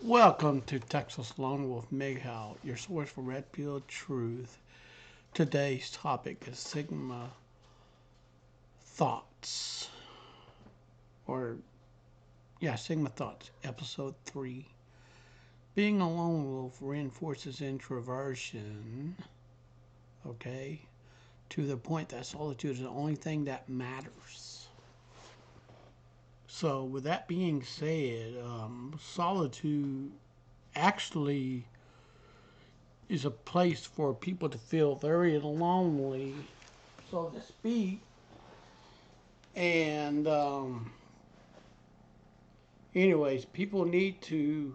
Welcome to Texas Lone Wolf Mayhow, your source for red pill truth. Today's topic is Sigma Thoughts, or Sigma Thoughts, Episode 3. Being a lone wolf reinforces introversion, okay, to the point that solitude is the only thing that matters. So, with that being said, solitude actually is a place for people to feel very lonely, so to speak. And, anyways, people need to,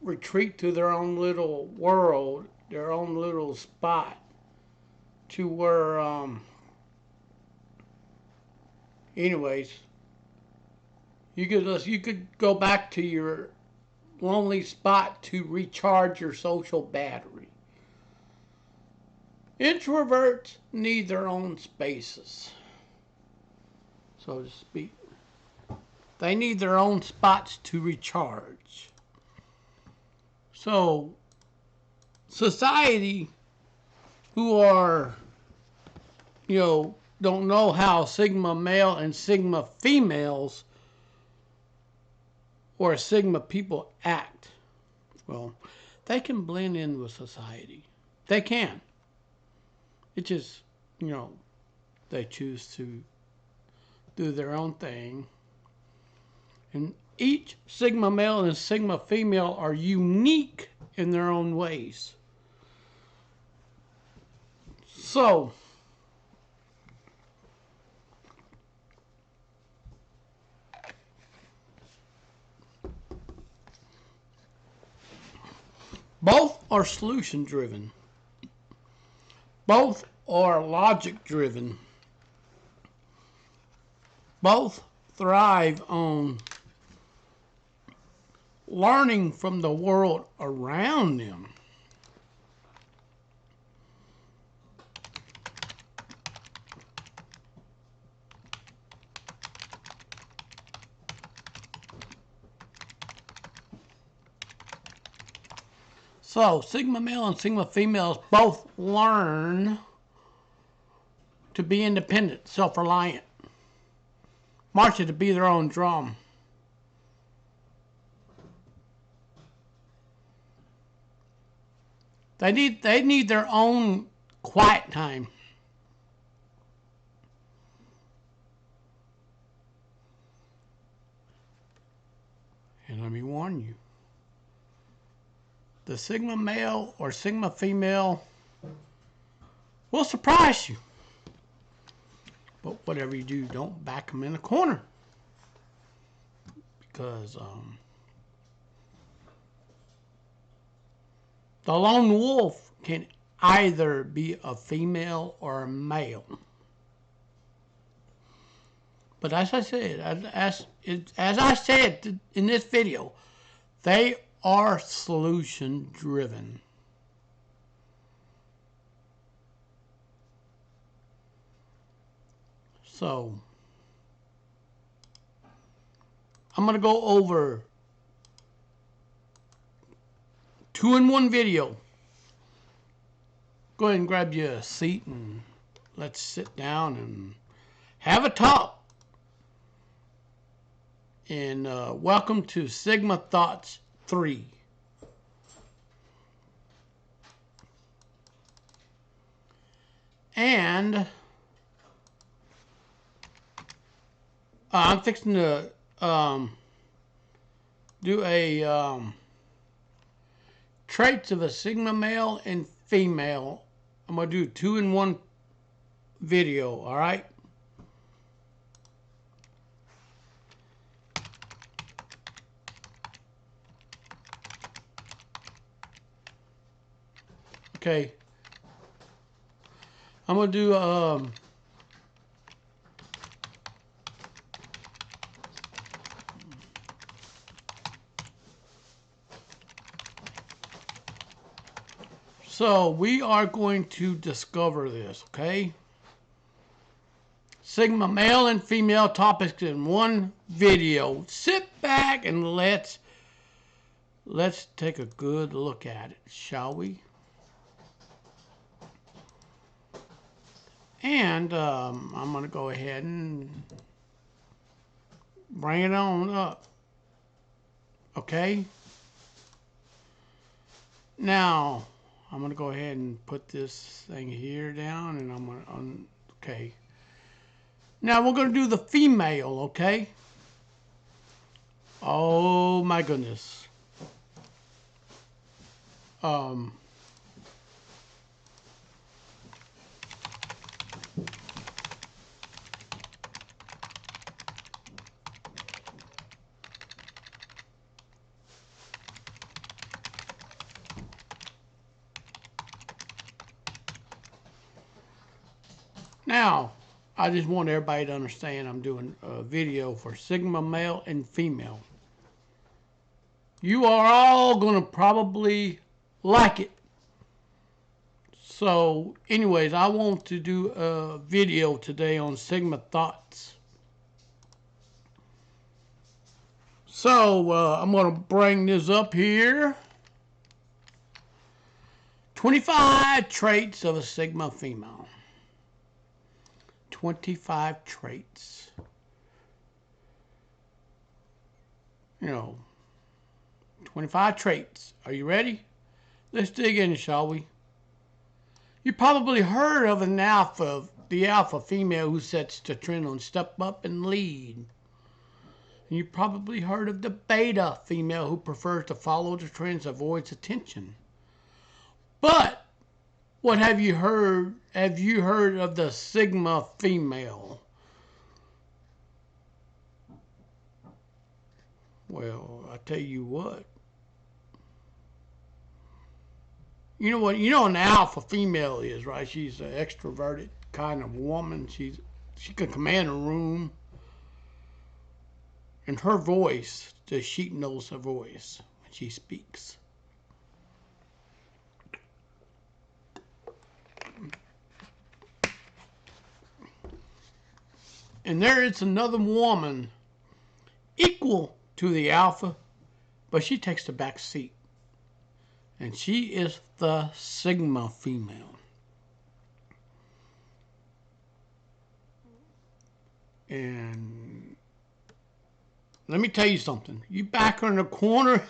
retreat to their own little world, their own little spot, to where, anyways, you could go back to your lonely spot to recharge your social battery. Introverts need their own spaces, so to speak. They need their own spots to recharge. So, society, who are, don't know how Sigma male and Sigma females or Sigma people act, well, they can blend in with society. They can. It's just, they choose to do their own thing. And each Sigma male and Sigma female are unique in their own ways. So, both are solution driven. Both are logic driven. Both thrive on learning from the world around them. So, Sigma male and Sigma females both learn to be independent, self-reliant, marching to be their own drum. They need their own quiet time. And let me warn you, the Sigma male or Sigma female will surprise you. But whatever you do, don't back them in a corner. Because the lone wolf can either be a female or a male. But as I said, as I said in this video, they are solution driven. So, I'm going to go over 2-in-1 video. Go ahead and grab you a seat and let's sit down and have a talk. And welcome to Sigma Thoughts 3. And I'm fixing to do a traits of a Sigma male and female. I'm going to do 2-in-1 video, all right? Okay. I'm going to do so we are going to discover this, okay? Sigma male and female topics in one video. Sit back and let's Let's take a good look at it, shall we? And I'm going to go ahead and bring it on up. Okay? Now, I'm going to go ahead and put this thing here down, and I'm going to, okay. Now we're going to do the female, okay? Oh my goodness. Now, I just want everybody to understand I'm doing a video for Sigma male and female. You are all going to probably like it. So, anyways, I want to do a video today on Sigma thoughts. So, I'm going to bring this up here. 25 traits of a Sigma female. 25 traits. You know, 25 traits. Are you ready? Let's dig in, shall we? You probably heard of an alpha, the alpha female who sets the trend on step up and lead. And you probably heard of the beta female who prefers to follow the trends, avoids attention. But what have you heard? Have you heard of the Sigma female? Well, I tell you what. You know what? You know an alpha female is, right? She's an extroverted kind of woman. She can command a room. And her voice, the sheep knows her voice when she speaks. And there is another woman equal to the alpha, but she takes the back seat. And she is the Sigma female. And let me tell you something. You back her in the corner.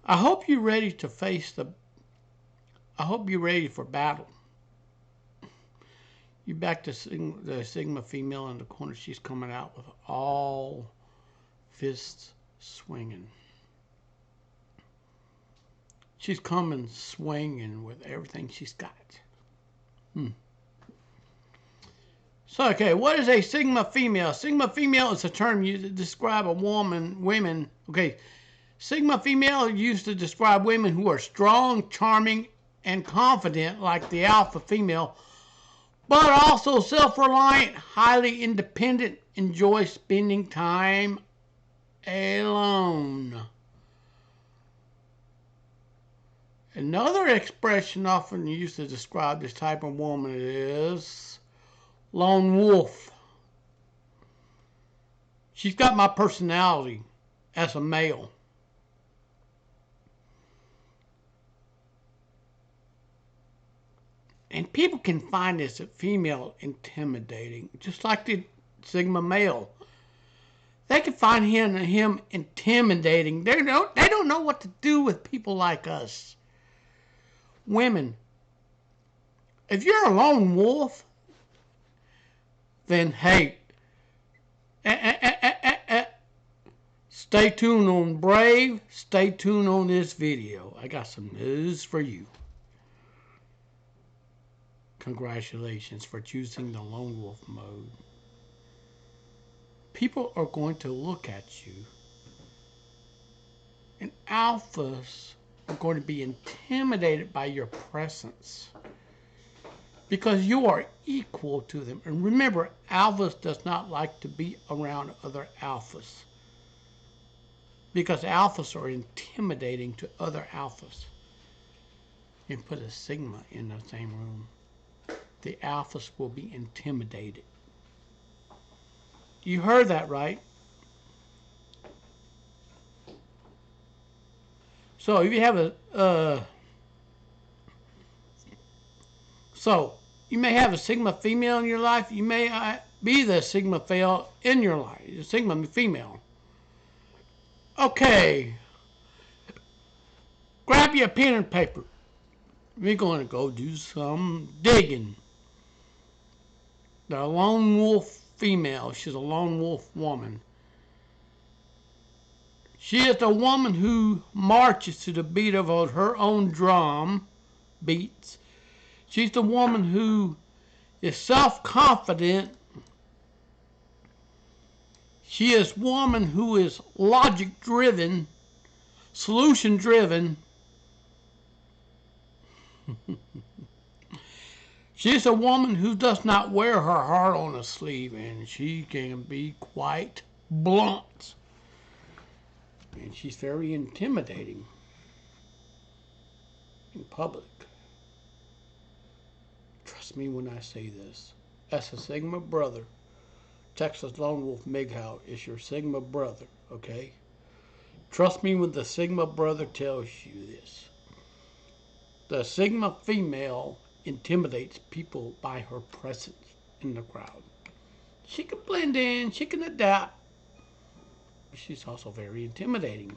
I hope you're ready to face I hope you're ready for battle. You back the Sigma female in the corner. She's coming out with all fists swinging. She's coming swinging with everything she's got. So, okay, what is a Sigma female? Sigma female is a term used to describe a women. Okay, Sigma female is used to describe women who are strong, charming, and confident, like the alpha female, but also self-reliant, highly independent, enjoy spending time alone. Another expression often used to describe this type of woman is lone wolf. She's got my personality as a male. And people can find this female intimidating, just like the Sigma male. They can find him intimidating. They don't know what to do with people like us. Women, if you're a lone wolf, then hey, stay tuned on Brave. Stay tuned on this video. I got some news for you. Congratulations for choosing the lone wolf mode. People are going to look at you, and alphas are going to be intimidated by your presence because you are equal to them. And remember, alphas does not like to be around other alphas because alphas are intimidating to other alphas. You put a Sigma in the same room, the alphas will be intimidated. You heard that right. So if you have so you may have a Sigma female in your life. You may be the Sigma male in your life. The Sigma female. Okay, grab your pen and paper. We're going to go do some digging. The lone wolf female. She's a lone wolf woman. She is the woman who marches to the beat of her own drum beats. She's the woman who is self-confident. She is woman who is logic-driven, solution-driven. She's a woman who does not wear her heart on her sleeve, and she can be quite blunt. And she's very intimidating in public. Trust me when I say this. As a Sigma brother, Texas Lone Wolf MGTOW is your Sigma brother, okay? Trust me when the Sigma brother tells you this. The Sigma female intimidates people by her presence in the crowd. She can blend in, she can adapt. She's also very intimidating.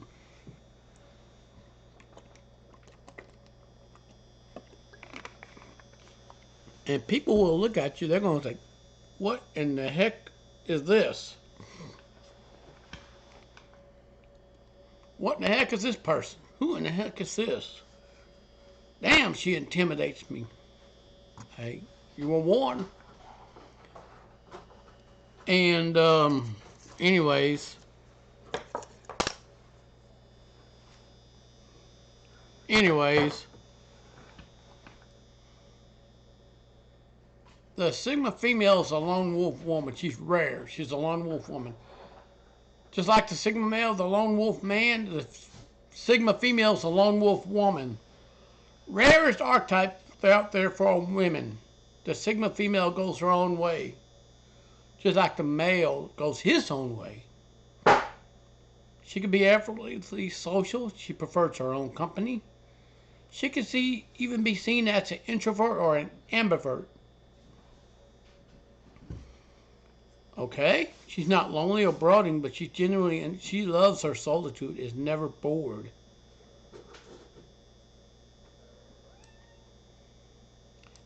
And people will look at you, they're going to think, what in the heck is this? What in the heck is this person? Who in the heck is this? Damn, she intimidates me. Hey, you were warned. And, anyways, the Sigma female is a lone wolf woman. She's rare. She's a lone wolf woman. Just like the Sigma male, the lone wolf man, the Sigma female is a lone wolf woman. Rarest archetype out there for women. The Sigma female goes her own way. Just like the male goes his own way. She can be effortlessly social. She prefers her own company. She can even be seen as an introvert or an ambivert. Okay? She's not lonely or brooding, but she's genuinely, and she loves her solitude, is never bored.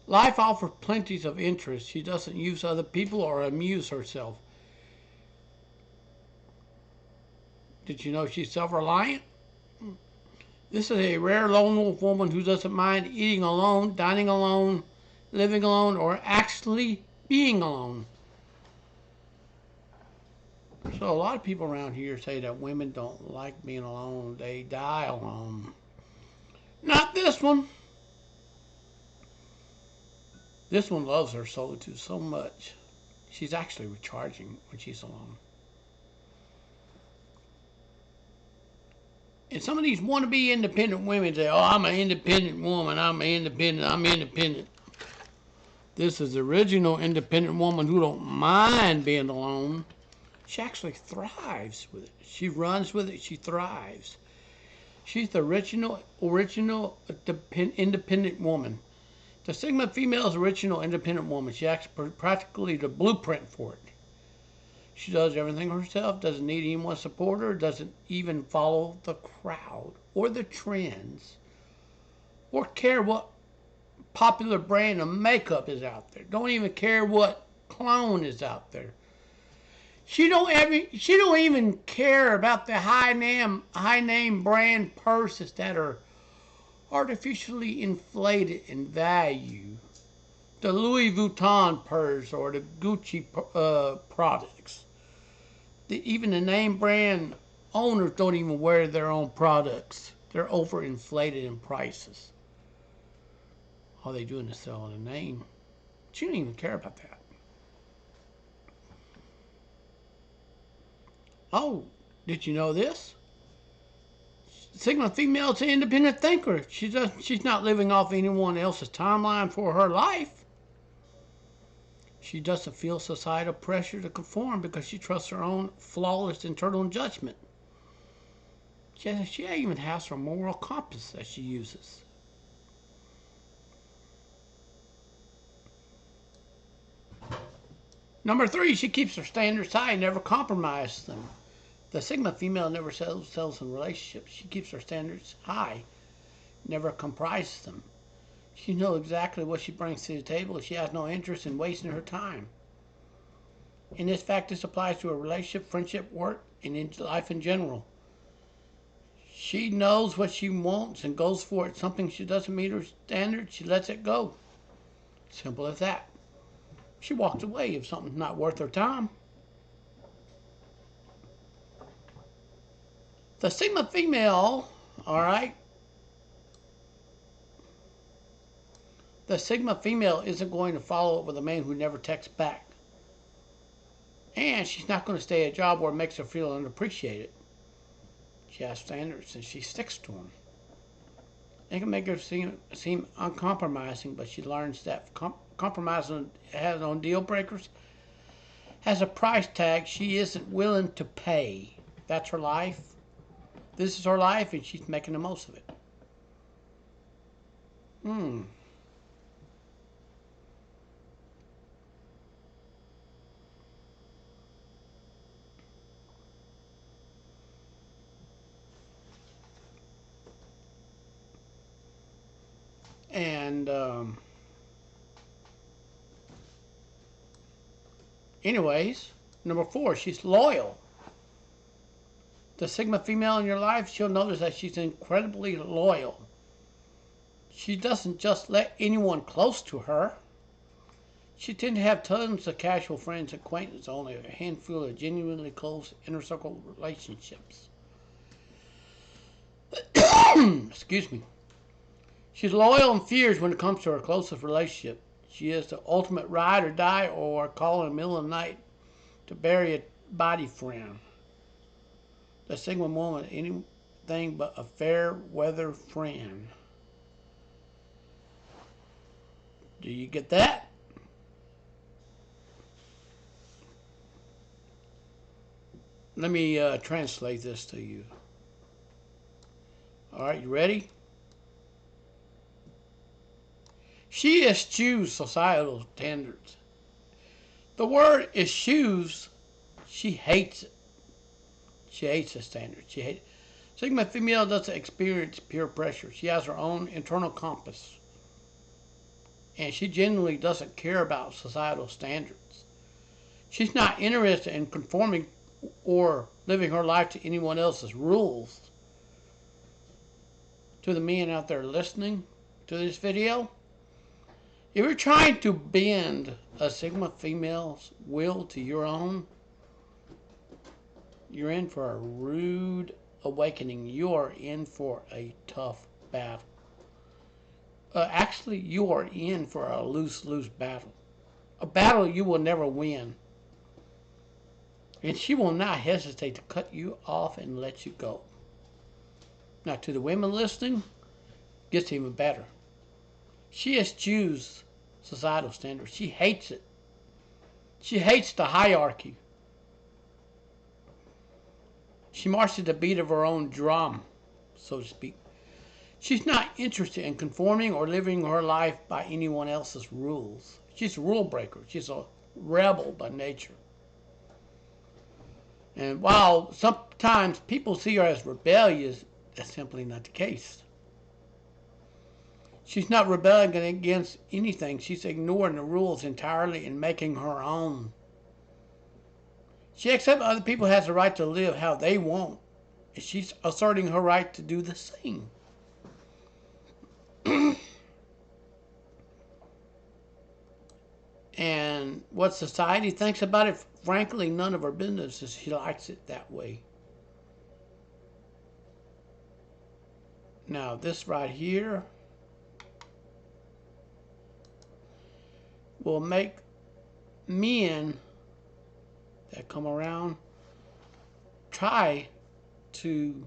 Life offers plenty of interest. She doesn't use other people or amuse herself. Did you know she's self-reliant? This is a rare lone wolf woman who doesn't mind eating alone, dining alone, living alone, or actually being alone. So a lot of people around here say that women don't like being alone. They die alone. Not this one. This one loves her solitude so much. She's actually recharging when she's alone. And some of these wannabe independent women say, oh, I'm an independent woman, I'm independent. This is the original independent woman who don't mind being alone. She actually thrives with it. She runs with it, she thrives. She's the original independent woman. The Sigma female is the original independent woman. She acts practically the blueprint for it. She does everything herself, doesn't need anyone's support her, doesn't even follow the crowd or the trends or care what popular brand of makeup is out there. Don't even care what clone is out there. She don't even care about the high name brand purses that are artificially inflated in value. The Louis Vuitton purse or the Gucci products. Even the name brand owners don't even wear their own products. They're overinflated in prices. All they doing is selling a name. She don't even care about that. Oh, did you know this? Sigma female is an independent thinker. She's not living off anyone else's timeline for her life. She doesn't feel societal pressure to conform because she trusts her own flawless internal judgment. She even has her moral compass that she uses. Number 3, she keeps her standards high and never compromises them. The Sigma female never sells in relationships. She keeps her standards high, never compromises them. She knows exactly what she brings to the table. She has no interest in wasting her time. In this fact, this applies to a relationship, friendship, work, and in life in general. She knows what she wants and goes for it. Something she doesn't meet her standards, she lets it go. Simple as that. She walks away if something's not worth her time. The Sigma female, all right, the Sigma female isn't going to follow up with a man who never texts back. And she's not going to stay at a job where it makes her feel unappreciated. She has standards and she sticks to them. It can make her seem uncompromising, but she learns that compromising has on deal breakers has a price tag she isn't willing to pay. That's her life. This is her life, and she's making the most of it. And anyways, number 4, she's loyal. The Sigma female in your life, she'll notice that she's incredibly loyal. She doesn't just let anyone close to her. She tends to have tons of casual friends and acquaintances, only a handful of genuinely close inner circle relationships. Excuse me. She's loyal and fierce when it comes to her closest relationship. She is the ultimate ride or die or call in the middle of the night to bury a body friend. The Sigma woman is anything but a fair weather friend. Do you get that? Let me translate this to you. All right, you ready? She eschews societal standards. The word eschews, she hates it. She hates the standards. She hates it. Sigma female doesn't experience peer pressure. She has her own internal compass. And she genuinely doesn't care about societal standards. She's not interested in conforming or living her life to anyone else's rules. To the men out there listening to this video, if you're trying to bend a Sigma female's will to your own, you're in for a rude awakening. You are in for a tough battle. Actually, you are in for a lose-lose battle. A battle you will never win. And she will not hesitate to cut you off and let you go. Now, to the women listening, it gets even better. She eschews societal standards. She hates it. She hates the hierarchy. She marches to the beat of her own drum, so to speak. She's not interested in conforming or living her life by anyone else's rules. She's a rule breaker. She's a rebel by nature. And while sometimes people see her as rebellious, that's simply not the case. She's not rebelling against anything. She's ignoring the rules entirely and making her own. She accepts other people has the right to live how they want. And she's asserting her right to do the same. And what society thinks about it, frankly, none of her business. She likes it that way. Now, this right here will make men that come around try to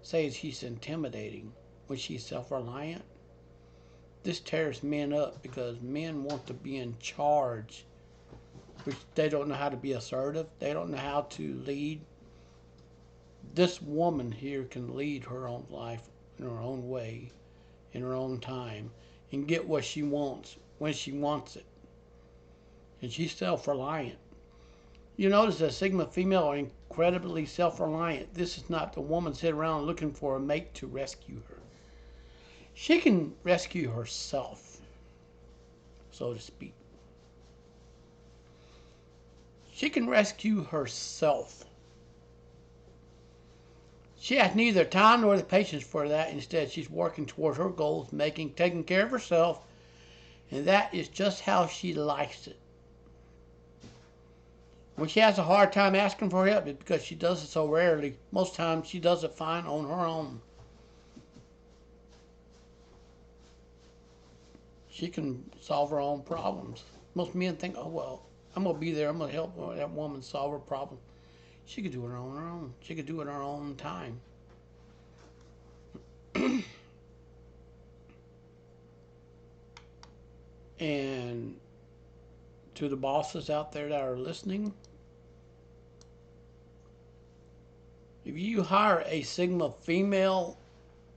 say she's intimidating when she's self-reliant. This tears men up because men want to be in charge, which they don't know how to be assertive. They don't know how to lead. This woman here can lead her own life in her own way, in her own time, and get what she wants when she wants it. And she's self-reliant. You notice that Sigma female are incredibly self-reliant. This is not the woman sitting around looking for a mate to rescue her. She can rescue herself, so to speak. She can rescue herself. She has neither time nor the patience for that. Instead, she's working toward her goals, taking care of herself, and that is just how she likes it. When she has a hard time asking for help, it's because she does it so rarely. Most times, she does it fine on her own. She can solve her own problems. Most men think, oh, well, I'm going to be there. I'm going to help that woman solve her problem. She could do it on her own. She could do it on her own time. And to the bosses out there that are listening, if you hire a Sigma female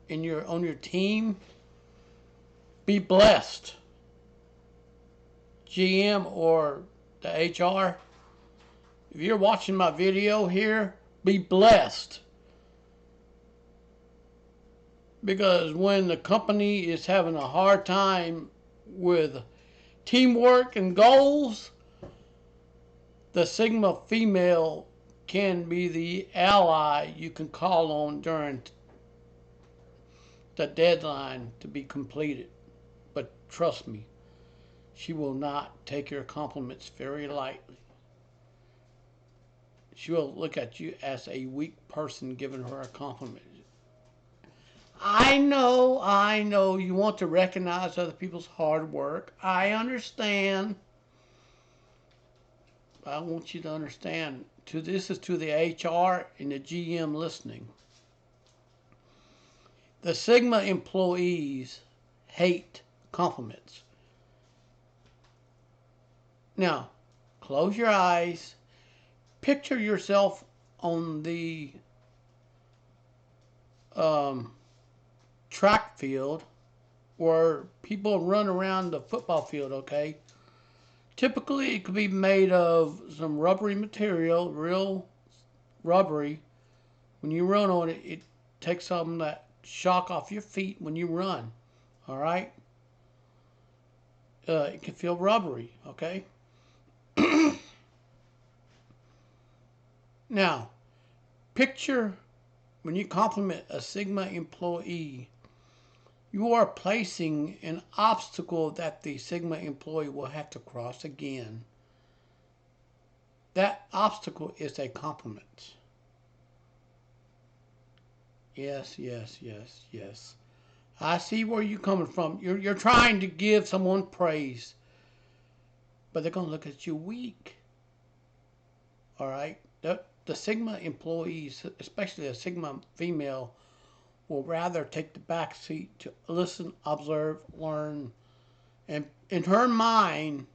on your team, be blessed. GM or the HR, if you're watching my video here, be blessed. Because when the company is having a hard time with teamwork and goals, the Sigma female can be the ally you can call on during the deadline to be completed. But trust me, she will not take your compliments very lightly. She will look at you as a weak person giving her a compliment. I know you want to recognize other people's hard work. I understand. I want you to understand, this is to the HR and the GM listening. The Sigma employees hate compliments. Now, close your eyes. Picture yourself on the track field where people run around the football field, okay? Typically, it could be made of some rubbery material, real rubbery. When you run on it, it takes some of that shock off your feet when you run, all right? It can feel rubbery, okay? Now, picture when you compliment a Sigma employee, you are placing an obstacle that the Sigma employee will have to cross again. That obstacle is a compliment. Yes. I see where you're coming from. You're trying to give someone praise, but they're going to look at you weak. All right? The Sigma employees, especially a Sigma female, will rather take the back seat to listen, observe, learn. And in her mind,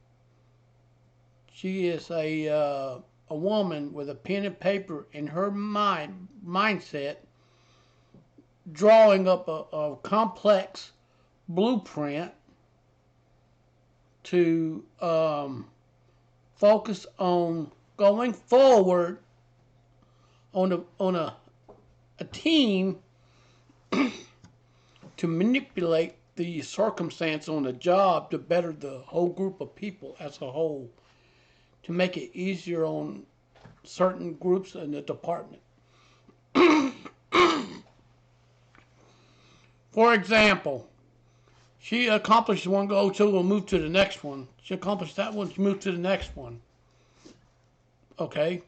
she is a woman with a pen and paper in her mindset, drawing up a complex blueprint to focus on going forward on a team to manipulate the circumstance on the job to better the whole group of people as a whole, to make it easier on certain groups in the department. For example, she accomplished one goal, so we'll move to the next one. She accomplished that one, she moved to the next one. Okay?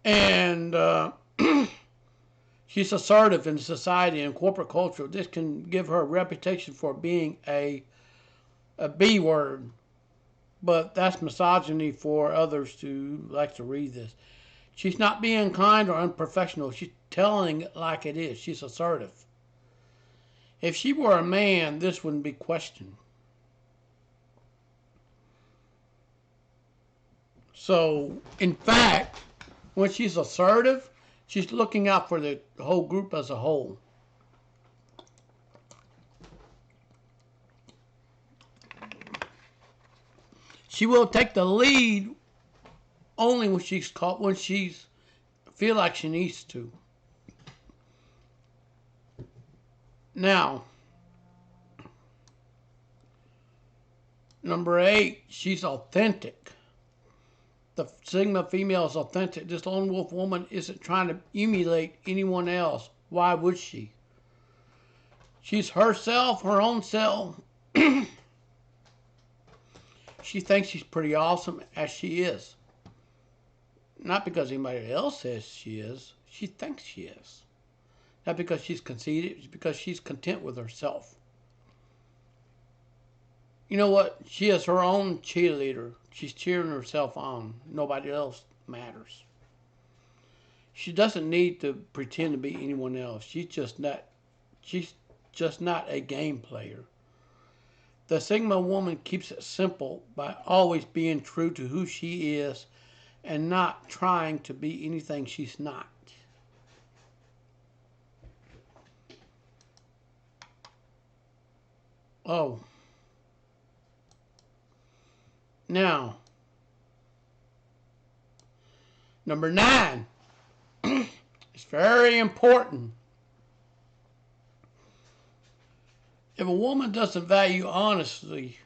And she's assertive in society and corporate culture. This can give her a reputation for being a B word, but that's misogyny for others to like to read this. She's not being kind or unprofessional. She's telling it like it is. She's assertive. If she were a man, this wouldn't be questioned. So, in fact, when she's assertive, she's looking out for the whole group as a whole. She will take the lead only when she's caught, when she's feel like she needs to. Now, number 8, she's authentic. The Sigma female is authentic. This lone wolf woman isn't trying to emulate anyone else. Why would she? She's herself, her own self. She thinks she's pretty awesome as she is. Not because anybody else says she is. She thinks she is. Not because she's conceited. It's because she's content with herself. You know what? She is her own cheerleader. She's cheering herself on. Nobody else matters. She doesn't need to pretend to be anyone else. She's just not a game player. The Sigma woman keeps it simple by always being true to who she is and not trying to be anything she's not. Oh. Now, number 9. It's very important. If a woman doesn't value honesty,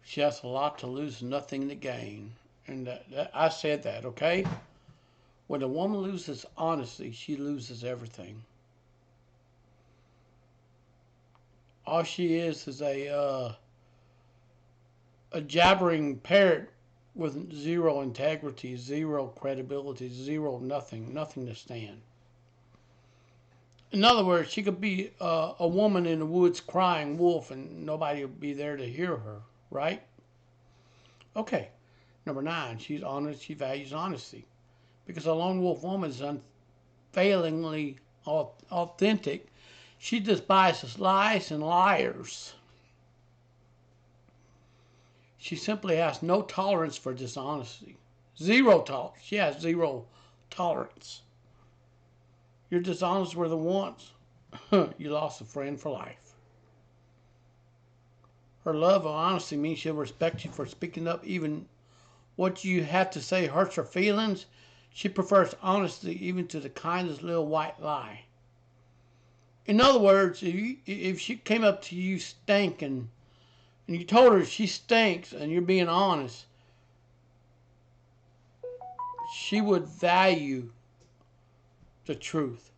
she has a lot to lose and nothing to gain. And I said that, okay? When a woman loses honesty, she loses everything. All she is a jabbering parrot with zero integrity, zero credibility, zero nothing to stand. In other words, she could be a woman in the woods crying wolf and nobody would be there to hear her, right? Okay. Number 9, she's honest, she values honesty. Because a lone wolf woman is unfailingly authentic. She despises lies and liars. She simply has no tolerance for dishonesty. Zero tolerance. She has zero tolerance. You're dishonest with her once, you lost a friend for life. Her love of honesty means she'll respect you for speaking up even what you have to say hurts her feelings. She prefers honesty even to the kindest little white lie. In other words, if she came up to you stinking and you told her she stinks and you're being honest, she would value the truth.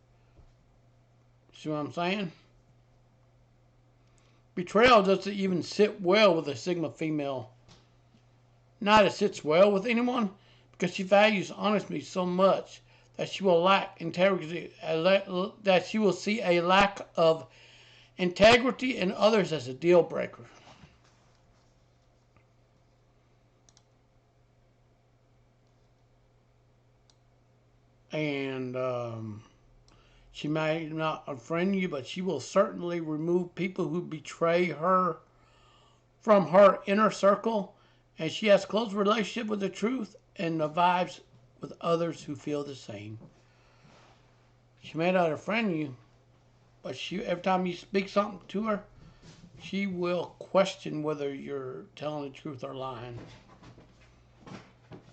See what I'm saying? Betrayal doesn't even sit well with a Sigma female. Not it sits well with anyone because she values honesty so much that she will lack integrity, that she will see a lack of integrity in others as a deal breaker. And she may not unfriend you, but she will certainly remove people who betray her from her inner circle. And she has a close relationship with the truth and the vibes with others who feel the same. She may not unfriend you, but every time you speak something to her, she will question whether you're telling the truth or lying.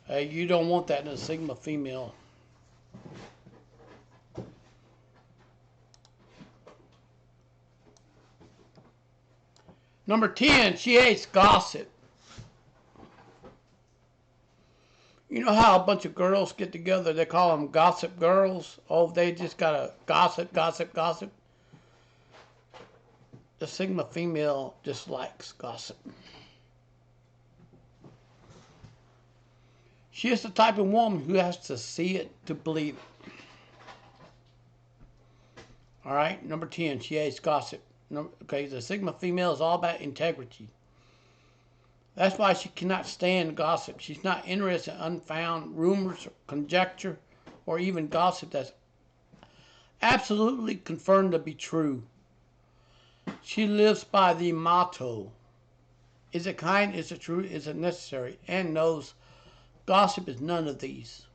You don't want that in a Sigma female. Number 10, she hates gossip. You know how a bunch of girls get together, they call them gossip girls? Oh, they just gotta gossip. The Sigma female dislikes gossip. She is the type of woman who has to see it to believe it. All right, number 10, she hates gossip. Okay, the Sigma female is all about integrity. That's why she cannot stand gossip. She's not interested in unfound rumors, conjecture, or even gossip that's absolutely confirmed to be true. She lives by the motto, Is it kind? Is it true? Is it necessary? And knows gossip is none of these.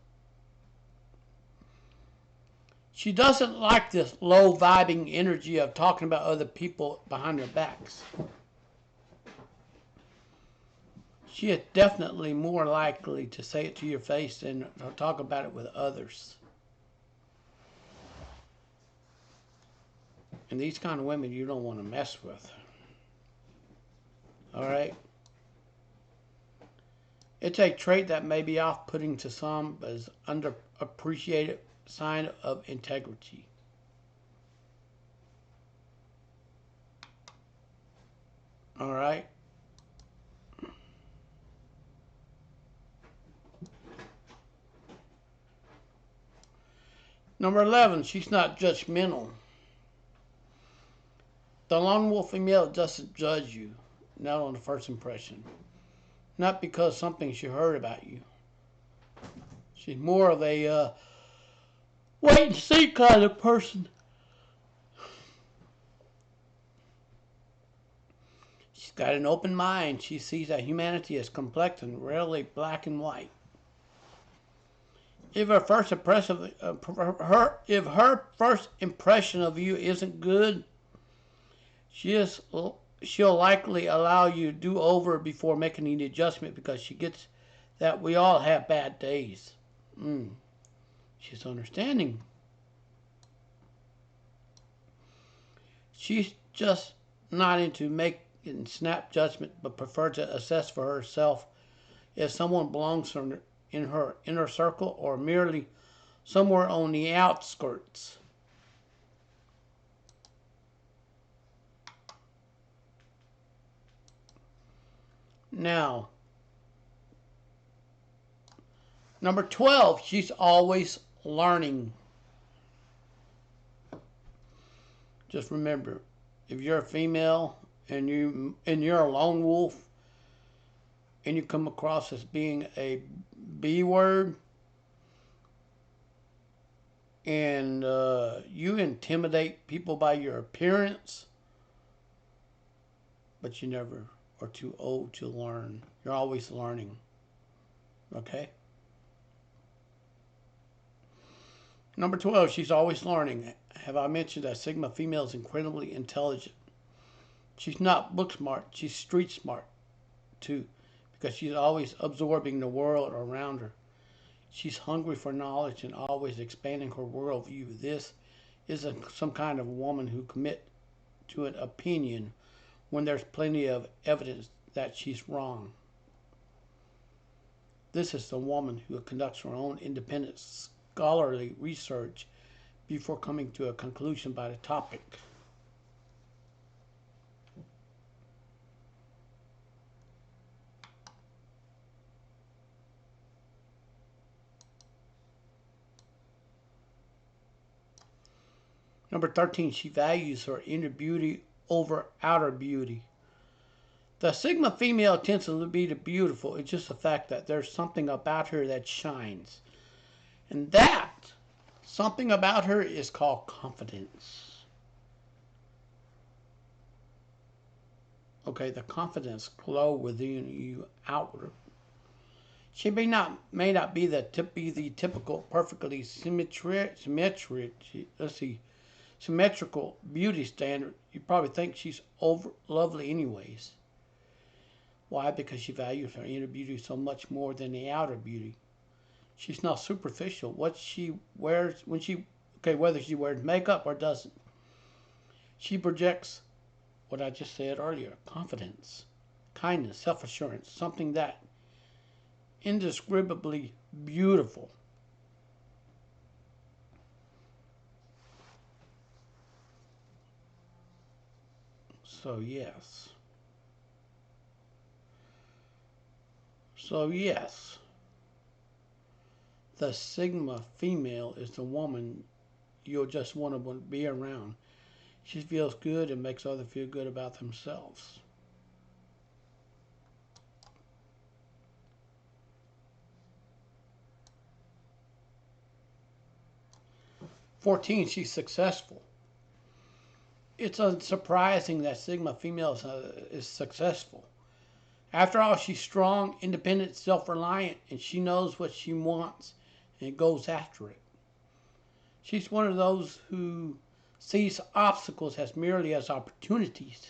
She doesn't like this low vibing energy of talking about other people behind their backs. She is definitely more likely to say it to your face than to talk about it with others. And these kind of women you don't want to mess with. All right? It's a trait that may be off-putting to some, but is underappreciated sign of integrity. All right? Number 11, she's not judgmental. The lone wolf female doesn't judge you, not on the first impression. Not because something she heard about you. She's more of a wait and see kind of person. She's got an open mind. She sees that humanity is complex and rarely black and white. If her first impression of you isn't good, she'll likely allow you to do over before making any adjustment because she gets that we all have bad days. She's understanding. She's just not into making snap judgment, but prefer to assess for herself if someone belongs in her inner circle or merely somewhere on the outskirts. Now, number 12, she's always learning. Just remember, if you're a female and you're a lone wolf and you come across as being a B word and you intimidate people by your appearance, but you never are too old to learn. You're always learning. Okay? Number 12, she's always learning. Have I mentioned that Sigma female is incredibly intelligent? She's not book smart, she's street smart too, because she's always absorbing the world around her. She's hungry for knowledge and always expanding her worldview. This isn't some kind of woman who commits to an opinion when there's plenty of evidence that she's wrong. This is the woman who conducts her own independent scholarly research before coming to a conclusion by the topic. Number 13, she values her inner beauty over outer beauty. The Sigma female tends to be the beautiful. It's just the fact that there's something about her that shines. And that something about her is called confidence. Okay, the confidence glow within you outward. She may not be the typical perfectly symmetrical beauty standard. You probably think she's lovely anyways. Why? Because she values her inner beauty so much more than the outer beauty. She's not superficial. What she wears whether she wears makeup or doesn't, she projects what I just said earlier: confidence, kindness, self-assurance, something that indescribably beautiful. So yes. The Sigma female is the woman you'll just want to be around. She feels good and makes others feel good about themselves. "14, she's successful. It's unsurprising that Sigma female is successful. After all, she's strong, independent, self-reliant, and she knows what she wants and goes after it. She's one of those who sees obstacles as merely as opportunities.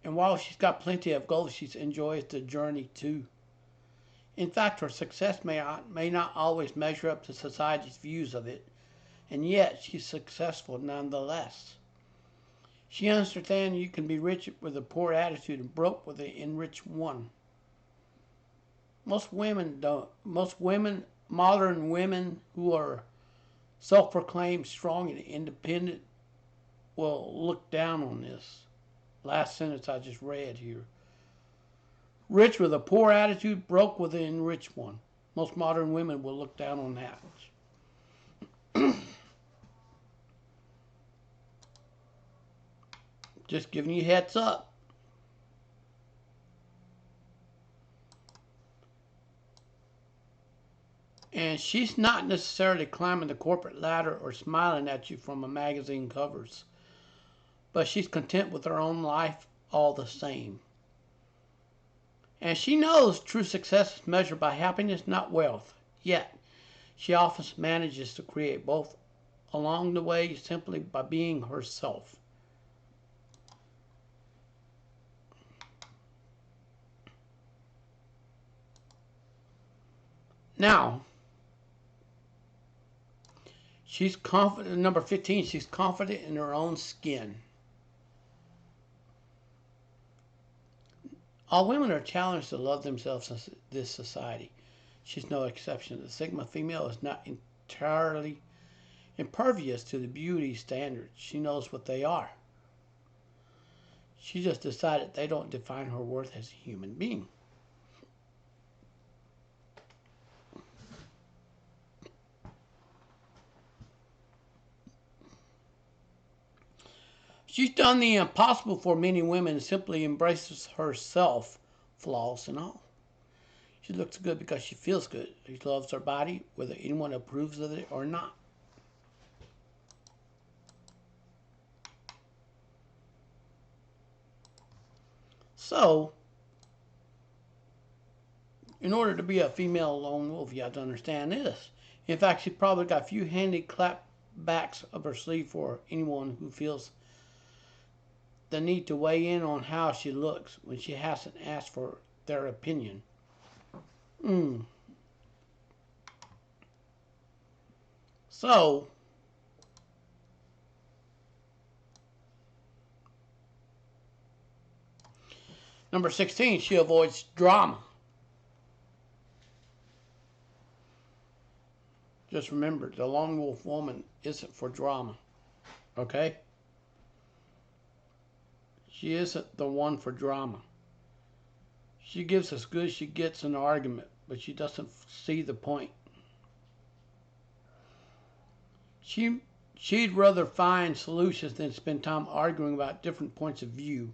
And while she's got plenty of goals, she enjoys the journey too. In fact, her success may not always measure up to society's views of it, and yet she's successful nonetheless. She understands you can be rich with a poor attitude and broke with an enriched one. Most women don't. Most women, modern women who are self-proclaimed strong and independent, will look down on this. Last sentence I just read here. Rich with a poor attitude, broke with an enriched one. Most modern women will look down on that. Just giving you heads up. And she's not necessarily climbing the corporate ladder or smiling at you from a magazine covers, but she's content with her own life all the same. And she knows true success is measured by happiness, not wealth. Yet, she often manages to create both along the way simply by being herself. Now, she's confident. Number 15, she's confident in her own skin. All women are challenged to love themselves in this society. She's no exception. The Sigma female is not entirely impervious to the beauty standards. She knows what they are. She just decided they don't define her worth as a human being. She's done the impossible for many women and simply embraces herself, flaws and all. She looks good because she feels good. She loves her body, whether anyone approves of it or not. So, in order to be a female lone wolf, you have to understand this. In fact, she's probably got a few handy clapbacks up her sleeve for anyone who feels the need to weigh in on how she looks when she hasn't asked for their opinion. So, number 16, she avoids drama. Just remember, the lone wolf woman isn't for drama. Okay? She isn't the one for drama. She gives as good as she gets in an argument, but she doesn't see the point. She'd rather find solutions than spend time arguing about different points of view.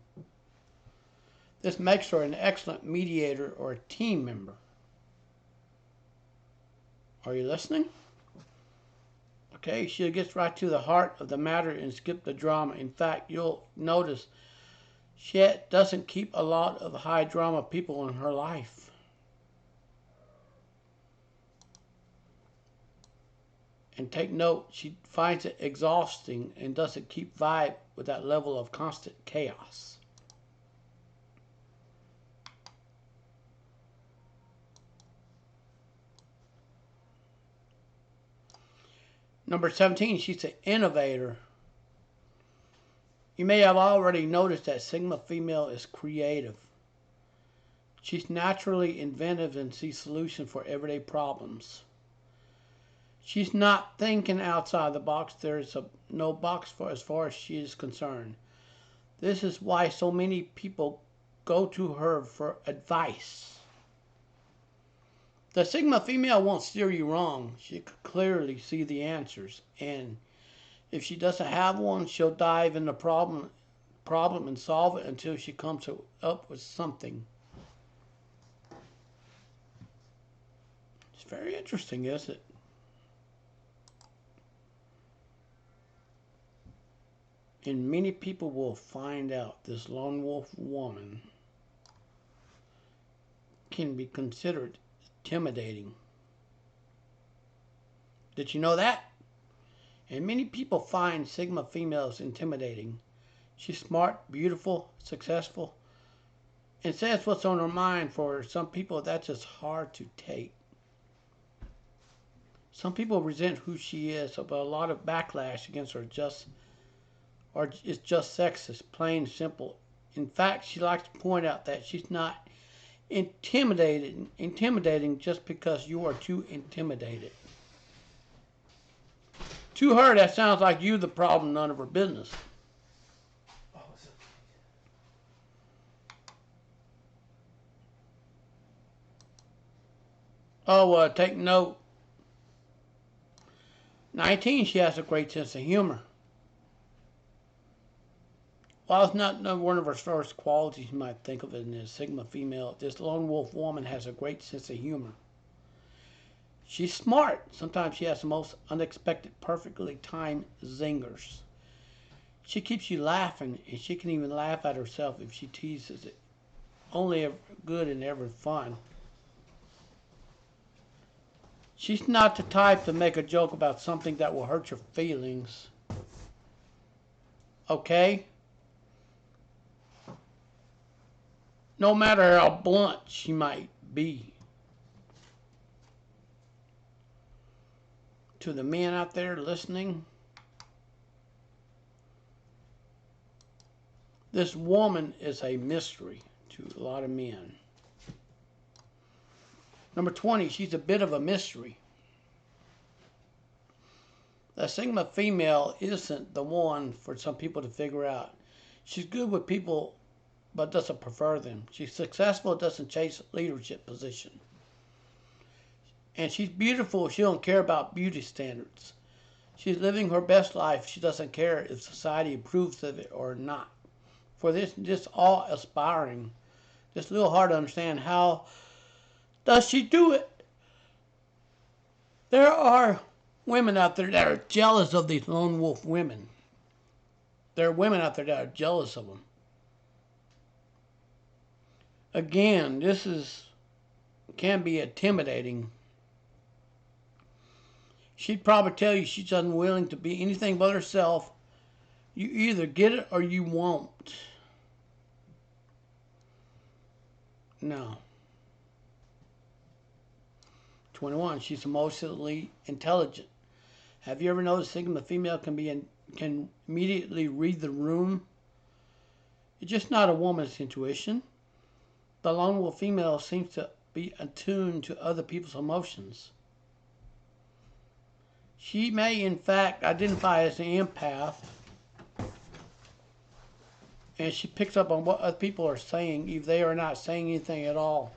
This makes her an excellent mediator or a team member. Are you listening? Okay, she gets right to the heart of the matter and skip the drama. In fact, you'll notice she doesn't keep a lot of high drama people in her life. And take note, she finds it exhausting and doesn't keep vibe with that level of constant chaos. Number 17, she's an innovator. You may have already noticed that Sigma female is creative. She's naturally inventive and sees solutions for everyday problems. She's not thinking outside the box. There's no box for as far as she is concerned. This is why so many people go to her for advice. The Sigma female won't steer you wrong. She can clearly see the answers, and if she doesn't have one, she'll dive in the problem and solve it until she comes up with something. It's very interesting, isn't it? And many people will find out this lone wolf woman can be considered intimidating. Did you know that? And many people find Sigma females intimidating. She's smart, beautiful, successful, and says what's on her mind. For some people, that's just hard to take. Some people resent who she is, but a lot of backlash against her is just sexist, plain and simple. In fact, she likes to point out that she's not intimidating just because you are too intimidated. To her, that sounds like you the problem, none of her business. Oh, take note. 19, she has a great sense of humor. While it's not one of her first qualities, you might think of it as a Sigma female, this lone wolf woman has a great sense of humor. She's smart. Sometimes she has the most unexpected, perfectly timed zingers. She keeps you laughing, and she can even laugh at herself if she teases it. Only ever good and ever fun. She's not the type to make a joke about something that will hurt your feelings. Okay? No matter how blunt she might be. To the men out there listening, this woman is a mystery to a lot of men. Number 20, she's a bit of a mystery. The Sigma female isn't the one for some people to figure out. She's good with people, but doesn't prefer them. She's successful, doesn't chase leadership position. And she's beautiful. She don't care about beauty standards. She's living her best life. She doesn't care if society approves of it or not. For this all aspiring, it's a little hard to understand how does she do it. There are women out there that are jealous of these lone wolf women. There are women out there that are jealous of them. Again, can be intimidating. She'd probably tell you she's unwilling to be anything but herself. You either get it or you won't. No. 21. She's emotionally intelligent. Have you ever noticed Sigma female can immediately read the room? It's just not a woman's intuition. The lone wolf female seems to be attuned to other people's emotions. She may, in fact, identify as an empath, and she picks up on what other people are saying, if they are not saying anything at all.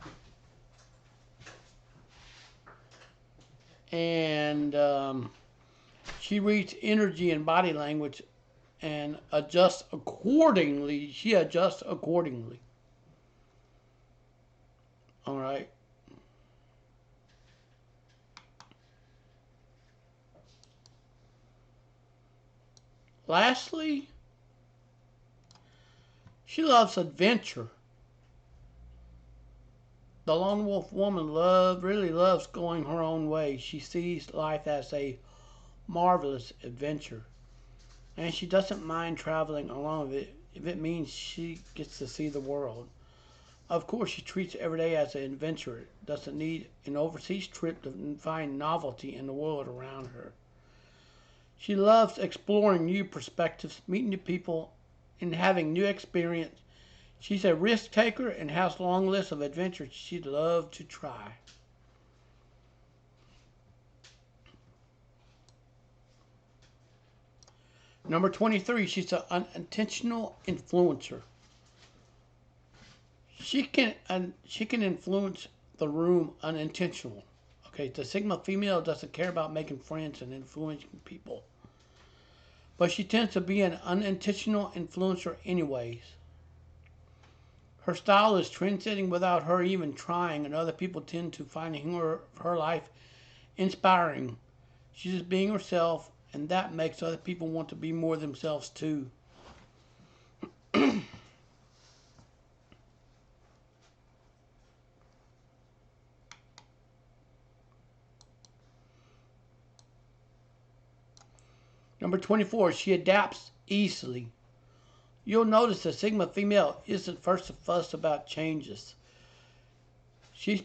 And she reads energy and body language and adjusts accordingly. She adjusts accordingly. All right. Lastly, she loves adventure. The lone wolf woman really loves going her own way. She sees life as a marvelous adventure. And she doesn't mind traveling along with it if it means she gets to see the world. Of course, she treats every day as an adventure. Doesn't need an overseas trip to find novelty in the world around her. She loves exploring new perspectives, meeting new people, and having new experience. She's a risk taker and has a long list of adventures she'd love to try. Number 23, she's an unintentional influencer. She can influence the room unintentional. Okay, the Sigma female doesn't care about making friends and influencing people. But she tends to be an unintentional influencer anyways. Her style is trend-setting without her even trying, and other people tend to find her life inspiring. She's just being herself, and that makes other people want to be more themselves too. Number 24, she adapts easily. You'll notice the Sigma female isn't first to fuss about changes. She's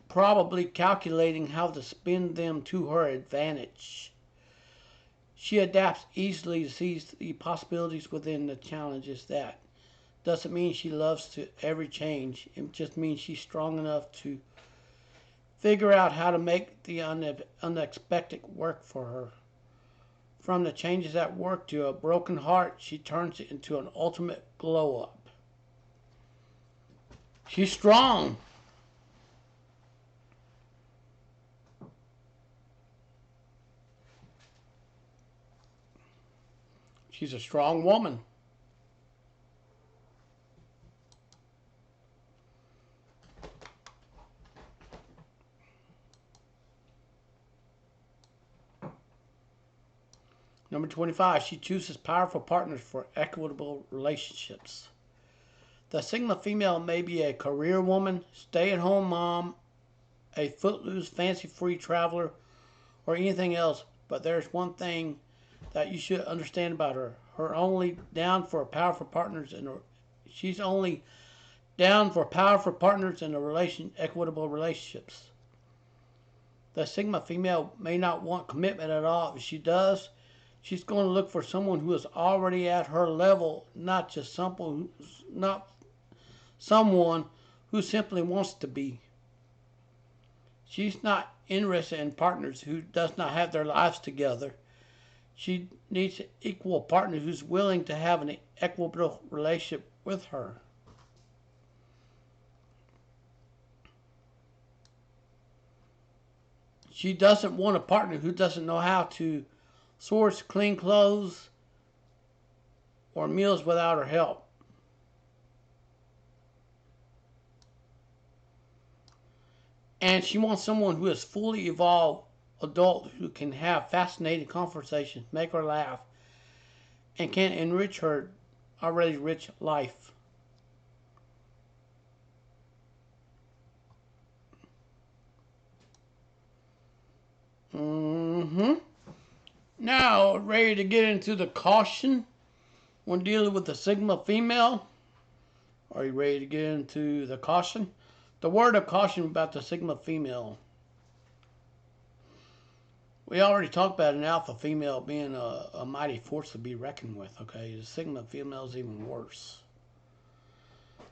probably calculating how to spin them to her advantage. She adapts easily to seize the possibilities within the challenges. That doesn't mean she loves to every change. It just means she's strong enough to figure out how to make the unexpected work for her. From the changes at work to a broken heart, she turns it into an ultimate glow up. She's strong. She's a strong woman. Number 25, she chooses powerful partners for equitable relationships. The Sigma female may be a career woman, stay-at-home mom, a footloose, fancy-free traveler, or anything else, but there's one thing that you should understand about her. She's only down for powerful partners in equitable relationships. The Sigma female may not want commitment at all. If she does, she's going to look for someone who is already at her level, not someone who simply wants to be. She's not interested in partners who does not have their lives together. She needs an equal partner who's willing to have an equitable relationship with her. She doesn't want a partner who doesn't know how to source clean clothes or meals without her help. And she wants someone who is fully evolved adult who can have fascinating conversations, make her laugh, and can enrich her already rich life. Now, ready to get into the caution when dealing with the Sigma female? Are you ready to get into the caution? The word of caution about the Sigma female. We already talked about an alpha female being a mighty force to be reckoned with, okay? The Sigma female is even worse.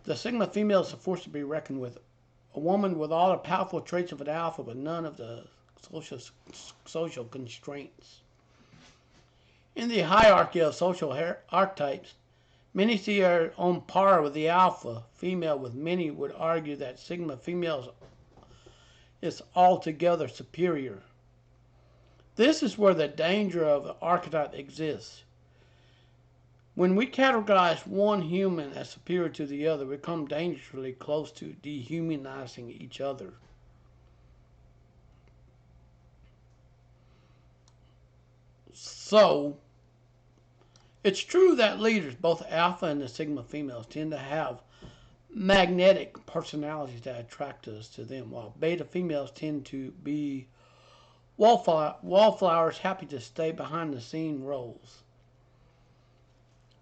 The Sigma female is a force to be reckoned with. A woman with all the powerful traits of an alpha, but none of the social constraints. In the hierarchy of social archetypes, many see her on par with the alpha female, with many would argue that Sigma female is altogether superior. This is where the danger of the archetype exists. When we categorize one human as superior to the other, we come dangerously close to dehumanizing each other. So, it's true that leaders, both alpha and the Sigma females, tend to have magnetic personalities that attract us to them, while beta females tend to be wallflowers happy to stay behind the scene roles.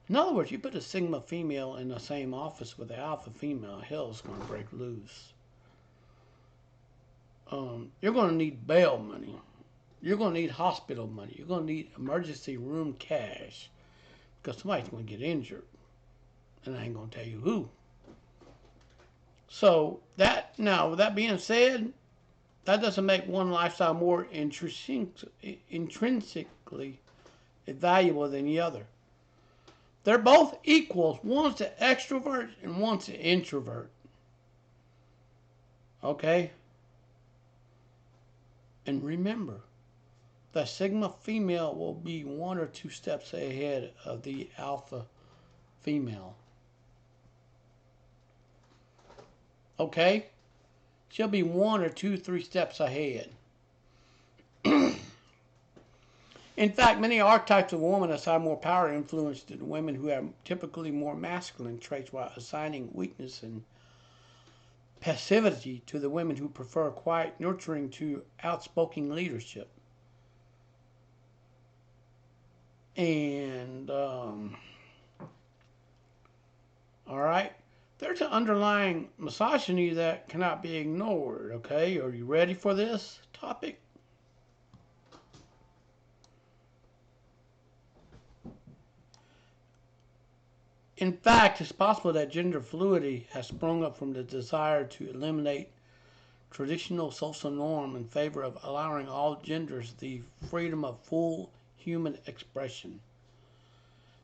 In other words, you put a Sigma female in the same office with the alpha female, hell's going to break loose. You're going to need bail money. You're going to need hospital money. You're going to need emergency room cash because somebody's going to get injured. And I ain't going to tell you who. So, with that being said, that doesn't make one lifestyle more intrinsically valuable than the other. They're both equals. One's an extrovert and one's an introvert. Okay? And remember, the Sigma female will be 1 or 2 steps ahead of the alpha female. Okay? She'll be 1 or 2, 3 steps ahead. In fact, many archetypes of women assign more power and influence to the women who have typically more masculine traits, while assigning weakness and passivity to the women who prefer quiet nurturing to outspoken leadership. And, all right, there's an underlying misogyny that cannot be ignored, okay? Are you ready for this topic? In fact, it's possible that gender fluidity has sprung up from the desire to eliminate traditional social norm in favor of allowing all genders the freedom of full human expression.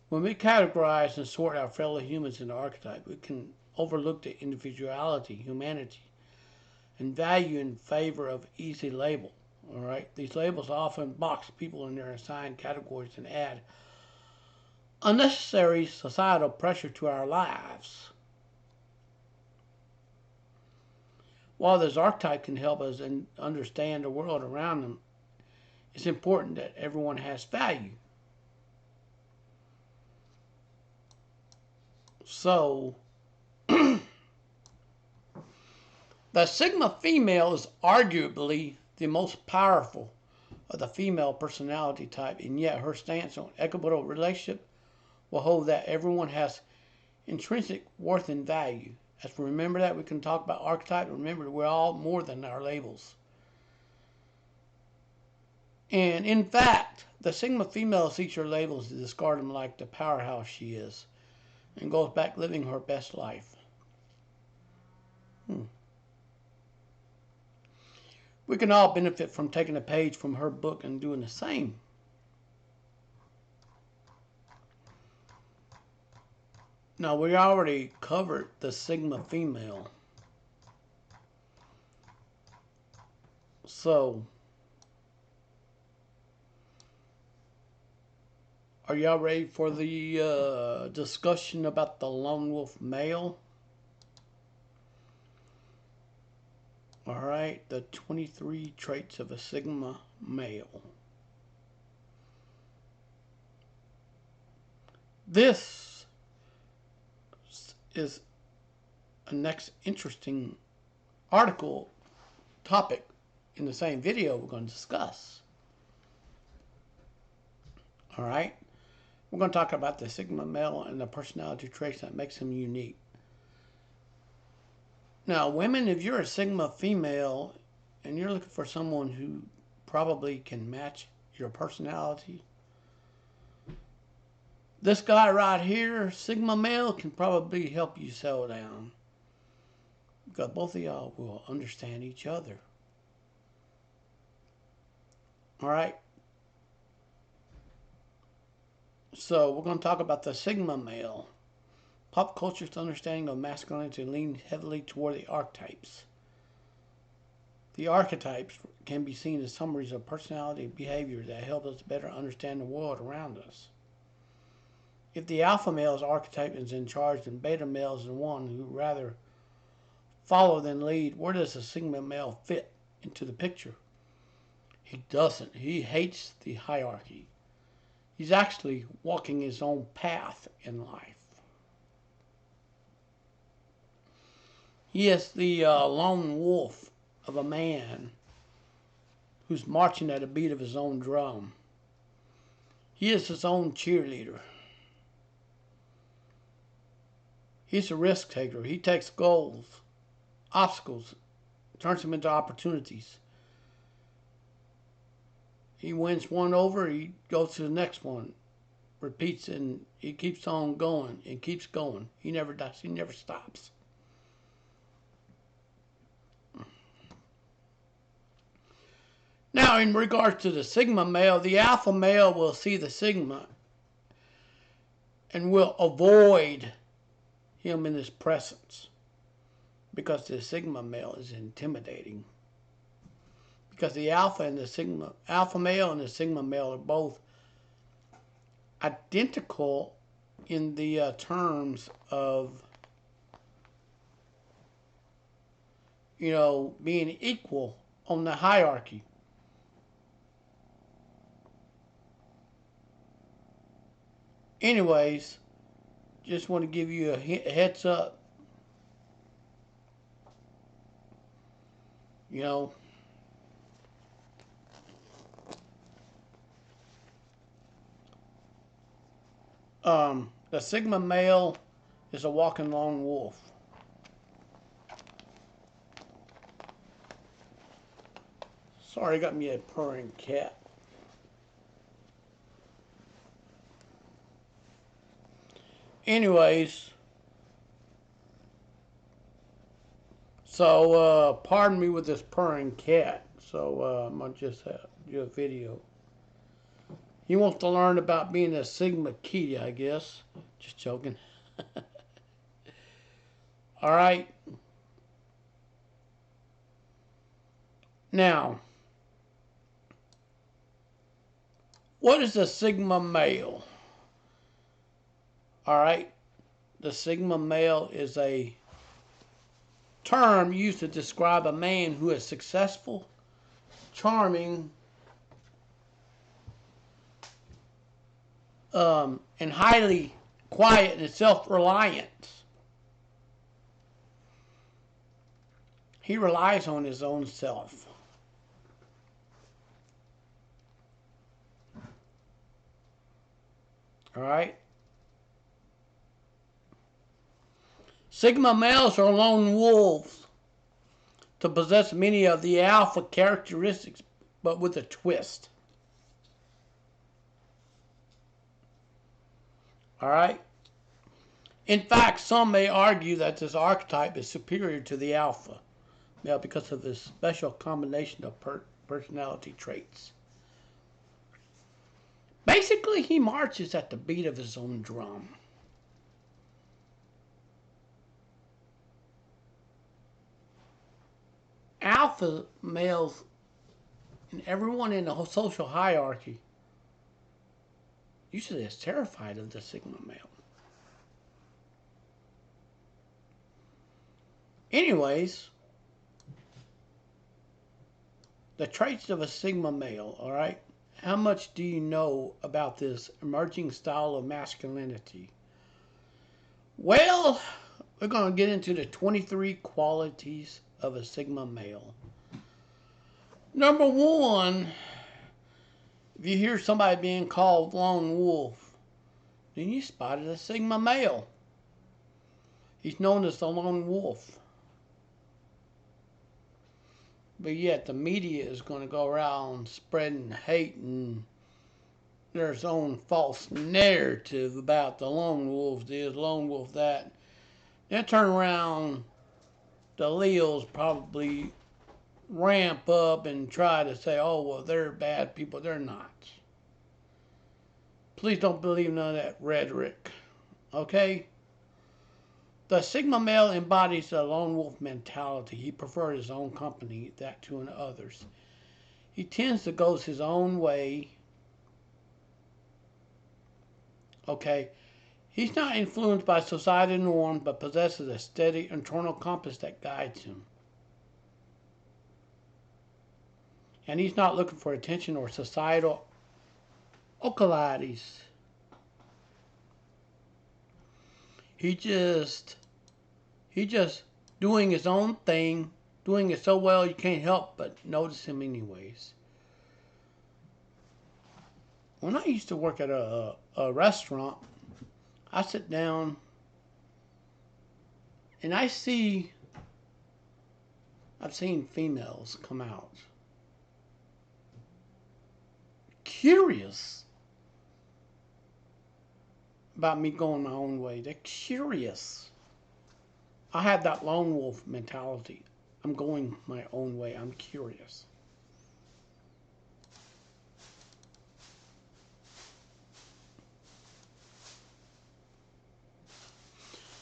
When we categorize and sort our fellow humans into archetypes, we can overlook the individuality, humanity, and value in favor of easy label. All right, these labels often box people in their assigned categories and add unnecessary societal pressure to our lives. While this archetype can help us understand the world around them, it's important that everyone has value. So, the Sigma female is arguably the most powerful of the female personality type, and yet her stance on equitable relationship will hold that everyone has intrinsic worth and value. As we remember that, we can talk about archetype. Remember, we're all more than our labels. And in fact, the Sigma female sees her labels to discard them like the powerhouse she is and goes back living her best life. We can all benefit from taking a page from her book and doing the same. Now, we already covered the Sigma female. So, are y'all ready for the discussion about the lone wolf male? All right, the 23 traits of a Sigma male. This is a next interesting article topic in the same video we're going to discuss. All right, we're going to talk about the Sigma male and the personality traits that makes him unique. Now, women, if you're a Sigma female and you're looking for someone who probably can match your personality, this guy right here, Sigma male, can probably help you settle down. Because both of y'all will understand each other. All right? So, we're going to talk about the Sigma male. Pop culture's understanding of masculinity leans heavily toward the archetypes. The archetypes can be seen as summaries of personality and behavior that help us better understand the world around us. If the alpha male's archetype is in charge, then beta male is the one who rather follow than lead. Where does the Sigma male fit into the picture? He doesn't. He hates the hierarchy. He's actually walking his own path in life. He is the lone wolf of a man who's marching at a beat of his own drum. He is his own cheerleader. He's a risk taker. He takes goals, obstacles, turns them into opportunities. He wins one over, he goes to the next one, repeats, and he keeps on going and keeps going. He never does. He never stops. Now, in regards to the Sigma male, the alpha male will see the Sigma and will avoid him in his presence because the Sigma male is intimidating. Because the alpha male and the Sigma male are both identical in the terms of, being equal on the hierarchy. Anyways, just want to give you a heads up. The Sigma male is a walking lone wolf. Sorry, I got me a purring cat. Anyways, so pardon me with this purring cat. So I'm gonna just do a video. He wants to learn about being a Sigma kitty, I guess. Just joking. All right. Now, what is a Sigma male? All right. The Sigma male is a term used to describe a man who is successful, charming, and highly quiet and self-reliant. He relies on his own self. All right. Sigma males are lone wolves to possess many of the alpha characteristics, but with a twist. All right. In fact, some may argue that this archetype is superior to the alpha male because of this special combination of personality traits. Basically, he marches at the beat of his own drum. Alpha males and everyone in the whole social hierarchy usually is terrified of the Sigma male. Anyways, the traits of a Sigma male, all right? How much do you know about this emerging style of masculinity? Well, we're going to get into the 23 qualities of a Sigma male. Number one, if you hear somebody being called lone wolf, then you spotted a Sigma male. He's known as the lone wolf. But yet the media is going to go around spreading hate and their own false narrative about the lone wolf this, lone wolf that. Then turn around, the Leos probably ramp up and try to say, oh, well, they're bad people. They're not. Please don't believe none of that rhetoric. Okay? The Sigma male embodies the lone wolf mentality. He prefers his own company, that to others. He tends to go his own way. Okay? He's not influenced by societal norms, but possesses a steady internal compass that guides him. And he's not looking for attention or societal accolades. He just doing his own thing, doing it so well you can't help but notice him anyways. When I used to work at a restaurant, I sit down and I've seen females come out curious about me going my own way. They're curious. I have that lone wolf mentality. I'm going my own way. I'm curious.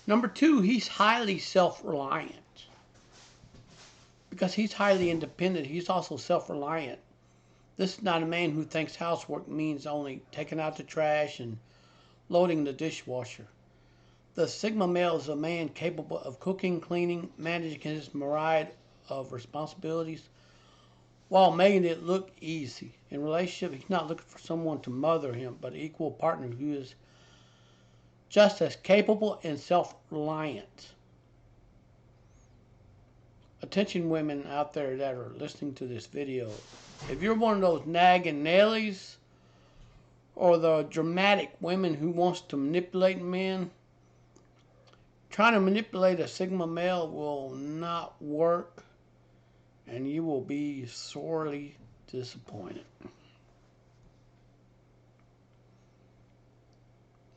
Number two, he's highly self-reliant. Because he's highly independent, he's also self-reliant. This is not a man who thinks housework means only taking out the trash and loading the dishwasher. The Sigma male is a man capable of cooking, cleaning, managing his myriad of responsibilities while making it look easy. In a relationship, he's not looking for someone to mother him, but an equal partner who is just as capable and self-reliant. Attention women out there that are listening to this video. If you're one of those nagging Nellies, or the dramatic women who wants to manipulate men. Trying to manipulate a Sigma male will not work, and you will be sorely disappointed.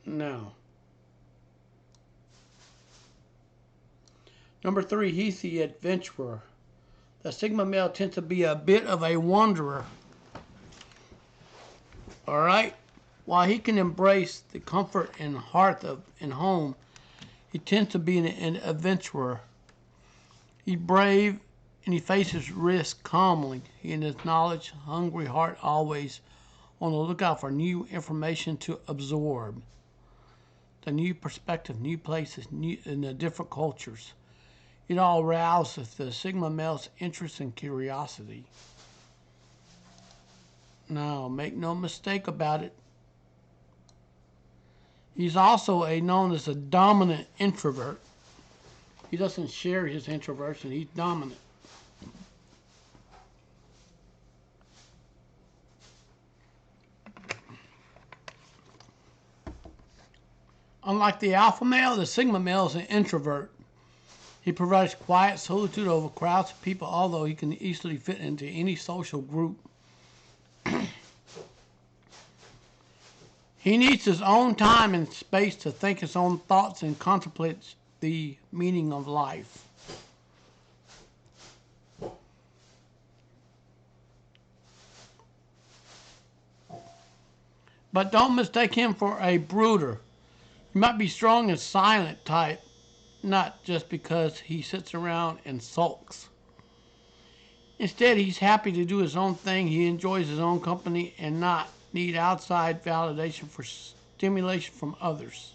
Now, number 3, he's the adventurer. The Sigma male tends to be a bit of a wanderer. Alright? While he can embrace the comfort and hearth of and home, he tends to be an adventurer. He's brave and he faces risk calmly. He in his knowledge-hungry heart always on the lookout for new information to absorb. The new perspective, new places, new and the different cultures. It all rouses the Sigma male's interest and curiosity. Now, make no mistake about it. He's also known as a dominant introvert. He doesn't share his introversion. He's dominant. Unlike the alpha male, the Sigma male is an introvert. He provides quiet solitude over crowds of people, although he can easily fit into any social group. He needs his own time and space to think his own thoughts and contemplate the meaning of life. But don't mistake him for a brooder. He might be strong and silent type, not just because he sits around and sulks. Instead, he's happy to do his own thing. He enjoys his own company and not need outside validation for stimulation from others.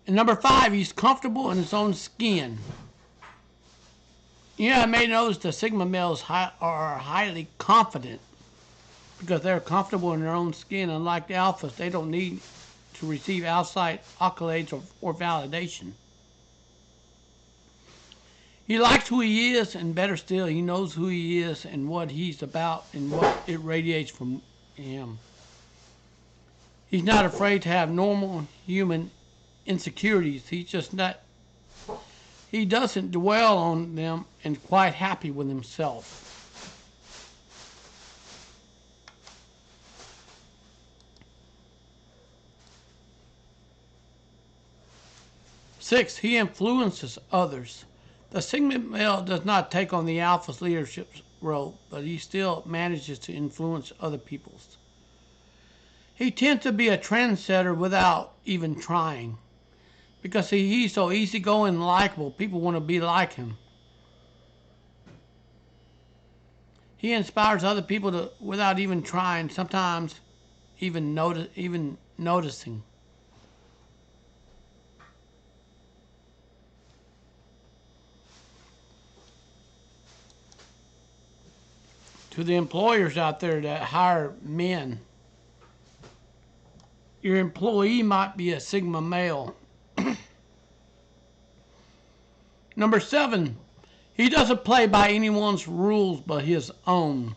And number 5, he's comfortable in his own skin. You know, I may notice the Sigma males are highly confident because they're comfortable in their own skin. Unlike the alphas, they don't need to receive outside accolades or validation. He likes who he is, and better still, he knows who he is and what he's about and what it radiates from him. He's not afraid to have normal human insecurities. He doesn't dwell on them and quite happy with himself. Six, he influences others. The Sigma male does not take on the alpha's leadership role, but he still manages to influence other people's. He tends to be a trendsetter without even trying. Because he's so easygoing and likable, people want to be like him. He inspires other people without even trying, sometimes even noticing. To the employers out there that hire men, your employee might be a Sigma male. Number 7, he doesn't play by anyone's rules but his own.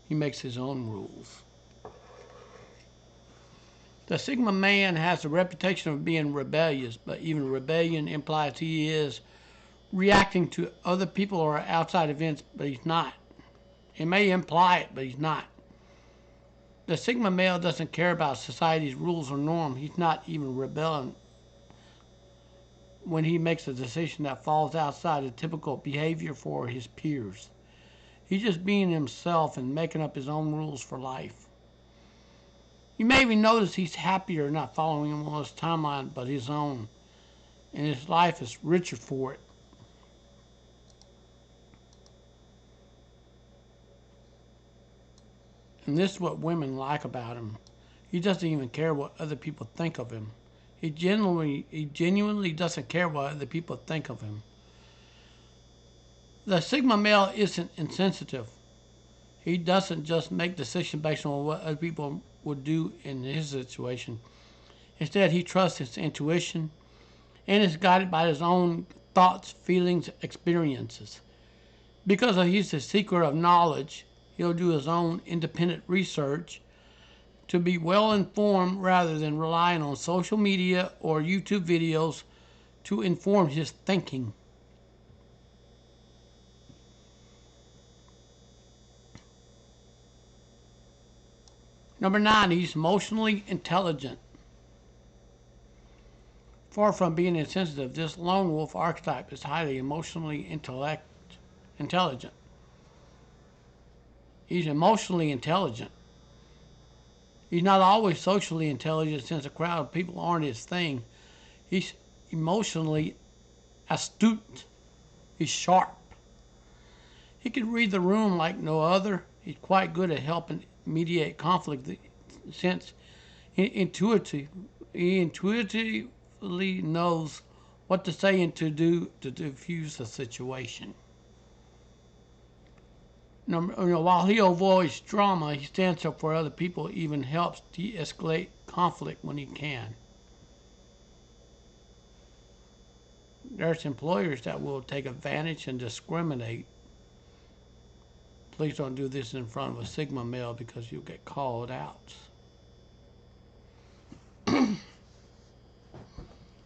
He makes his own rules. The Sigma man has a reputation of being rebellious, but even rebellion implies he is reacting to other people or outside events, but he's not. It may imply it, but he's not. The Sigma male doesn't care about society's rules or norms. He's not even rebelling when he makes a decision that falls outside the typical behavior for his peers. He's just being himself and making up his own rules for life. You may even notice he's happier not following anyone's timeline but his own, and his life is richer for it. And this is what women like about him. He doesn't even care what other people think of him. He genuinely doesn't care what other people think of him. The Sigma male isn't insensitive. He doesn't just make decisions based on what other people would do in his situation. Instead, he trusts his intuition and is guided by his own thoughts, feelings, experiences. Because he's a seeker of knowledge, he'll do his own independent research to be well informed rather than relying on social media or YouTube videos to inform his thinking. Number 9, he's emotionally intelligent. Far from being insensitive, this lone wolf archetype is highly emotionally intelligent. He's emotionally intelligent. He's not always socially intelligent since a crowd of people aren't his thing. He's emotionally astute. He's sharp. He can read the room like no other. He's quite good at helping mediate conflict since he intuitively knows what to say and to do to diffuse the situation. While he avoids drama, he stands up for other people, even helps de-escalate conflict when he can. There's employers that will take advantage and discriminate. Please don't do this in front of a Sigma male because you'll get called out.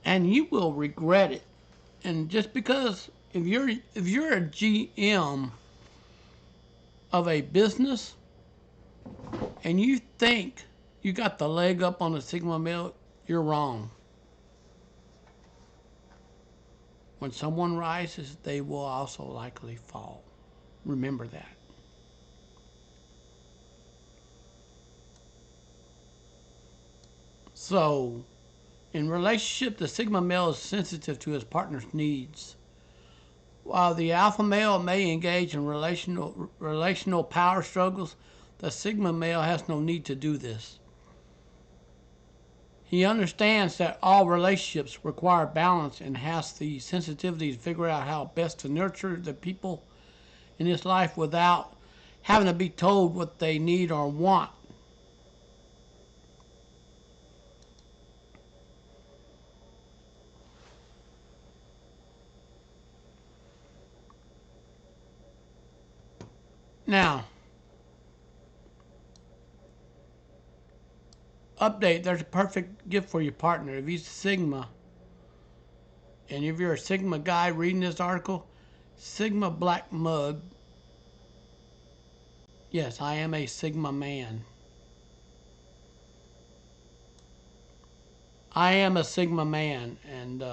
And you will regret it. And just because if you're a GM of a business and you think you got the leg up on a Sigma male, you're wrong. When someone rises, they will also likely fall. Remember that. So, in relationship, the Sigma male is sensitive to his partner's needs. While the alpha male may engage in relational power struggles, the Sigma male has no need to do this. He understands that all relationships require balance and has the sensitivity to figure out how best to nurture the people in his life without having to be told what they need or want. Now, update, there's a perfect gift for your partner. If he's a Sigma, and if you're a Sigma guy reading this article, Sigma Black Mug. Yes, I am a Sigma man. I am a Sigma man, and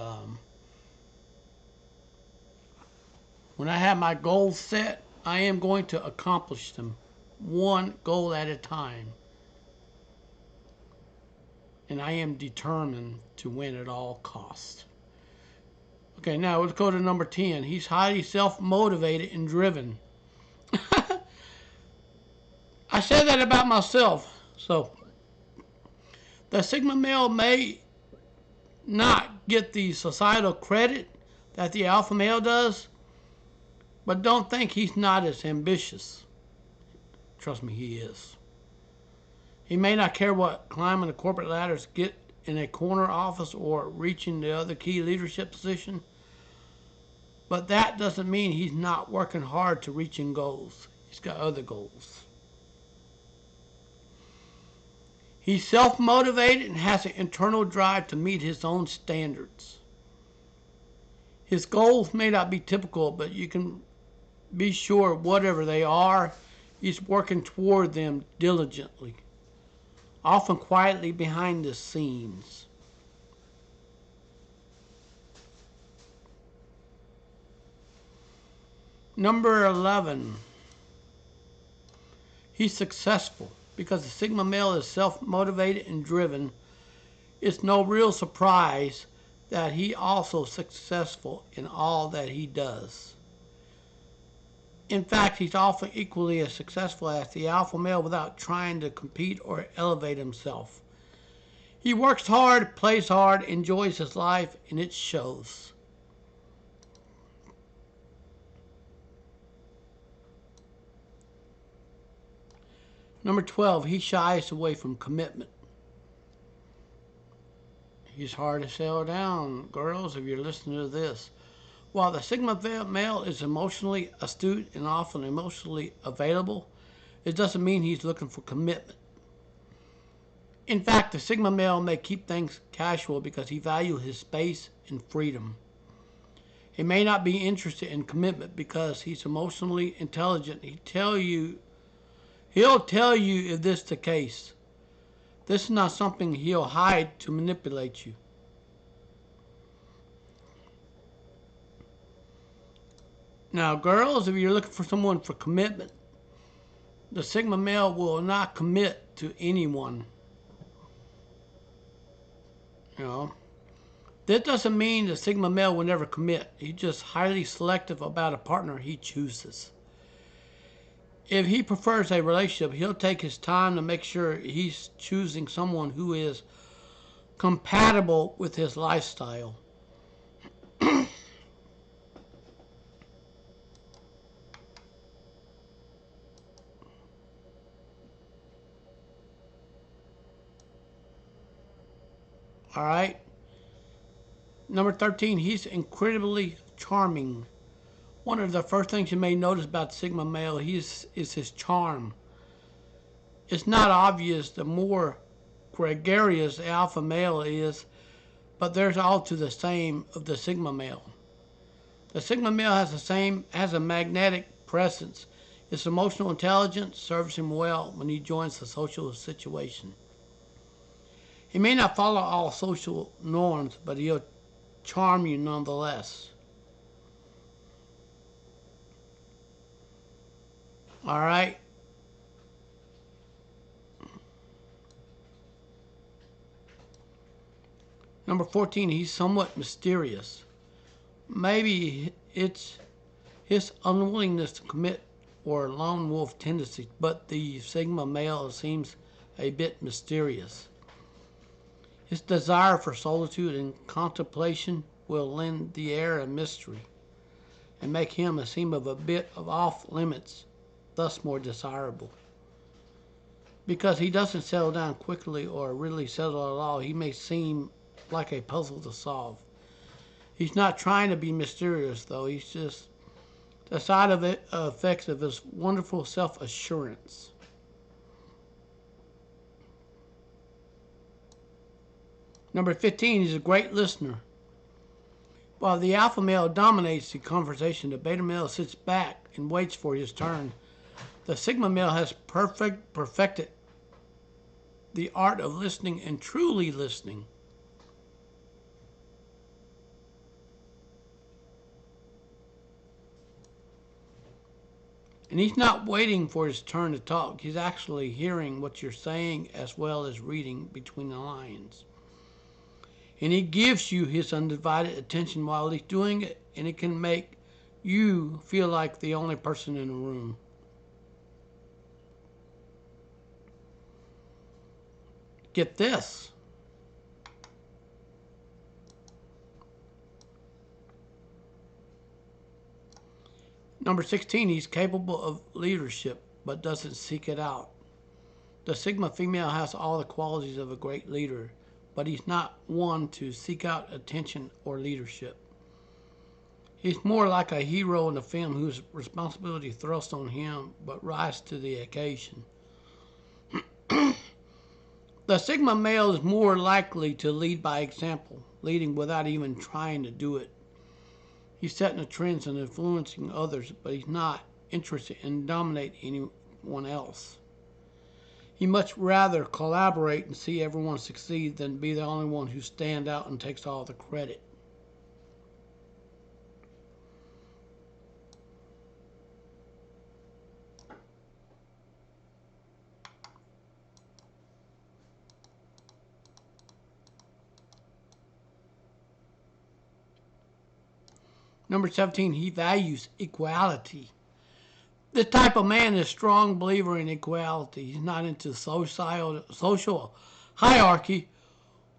when I have my goals set, I am going to accomplish them one goal at a time. And I am determined to win at all costs. Okay, now let's go to number 10. He's highly self-motivated and driven. I said that about myself. So, the Sigma male may not get the societal credit that the alpha male does, but don't think he's not as ambitious. Trust me, he is. He may not care what climbing the corporate ladders get in a corner office or reaching the other key leadership position, but that doesn't mean he's not working hard to reaching goals. He's got other goals. He's self-motivated and has an internal drive to meet his own standards. His goals may not be typical, but you can be sure whatever they are, he's working toward them diligently, often quietly behind the scenes. Number 11. He's successful. Because the Sigma male is self-motivated and driven, it's no real surprise that he also successful in all that he does. In fact, he's often equally as successful as the alpha male without trying to compete or elevate himself. He works hard, plays hard, enjoys his life, and it shows. Number 12, he shies away from commitment. He's hard to settle down, girls, if you're listening to this. While the Sigma male is emotionally astute and often emotionally available, it doesn't mean he's looking for commitment. In fact, the Sigma male may keep things casual because he values his space and freedom. He may not be interested in commitment because he's emotionally intelligent. He'll tell you if this is the case. This is not something he'll hide to manipulate you. Now, girls, if you're looking for someone for commitment, the Sigma male will not commit to anyone. You know, that doesn't mean the Sigma male will never commit. He's just highly selective about a partner he chooses. If he prefers a relationship, he'll take his time to make sure he's choosing someone who is compatible with his lifestyle. All right. Number 13, he's incredibly charming. One of the first things you may notice about Sigma male is his charm. It's not obvious the more gregarious the alpha male is, but there's all to the same of the Sigma male. The Sigma male has a magnetic presence. His emotional intelligence serves him well when he joins the social situation. He may not follow all social norms, but he'll charm you nonetheless. All right. Number 14, he's somewhat mysterious. Maybe it's his unwillingness to commit or lone wolf tendencies, but the Sigma male seems a bit mysterious. His desire for solitude and contemplation will lend the air of mystery and make him seem a bit of off limits, thus more desirable. Because he doesn't settle down quickly or really settle at all, he may seem like a puzzle to solve. He's not trying to be mysterious, though. He's just the side of it effects of his wonderful self-assurance. Number 15, he's a great listener. While the alpha male dominates the conversation, the beta male sits back and waits for his turn. The Sigma male has perfected the art of listening and truly listening. And he's not waiting for his turn to talk. He's actually hearing what you're saying as well as reading between the lines. And he gives you his undivided attention while he's doing it, and it can make you feel like the only person in the room. Get this. Number 16, he's capable of leadership, but doesn't seek it out. The Sigma female has all the qualities of a great leader, but he's not one to seek out attention or leadership. He's more like a hero in a film whose responsibility thrusts on him, but rises to the occasion. The Sigma male is more likely to lead by example, leading without even trying to do it. He's setting the trends and influencing others, but he's not interested in dominating anyone else. He'd much rather collaborate and see everyone succeed than be the only one who stands out and takes all the credit. Number 17, he values equality. This type of man is a strong believer in equality. He's not into social hierarchy,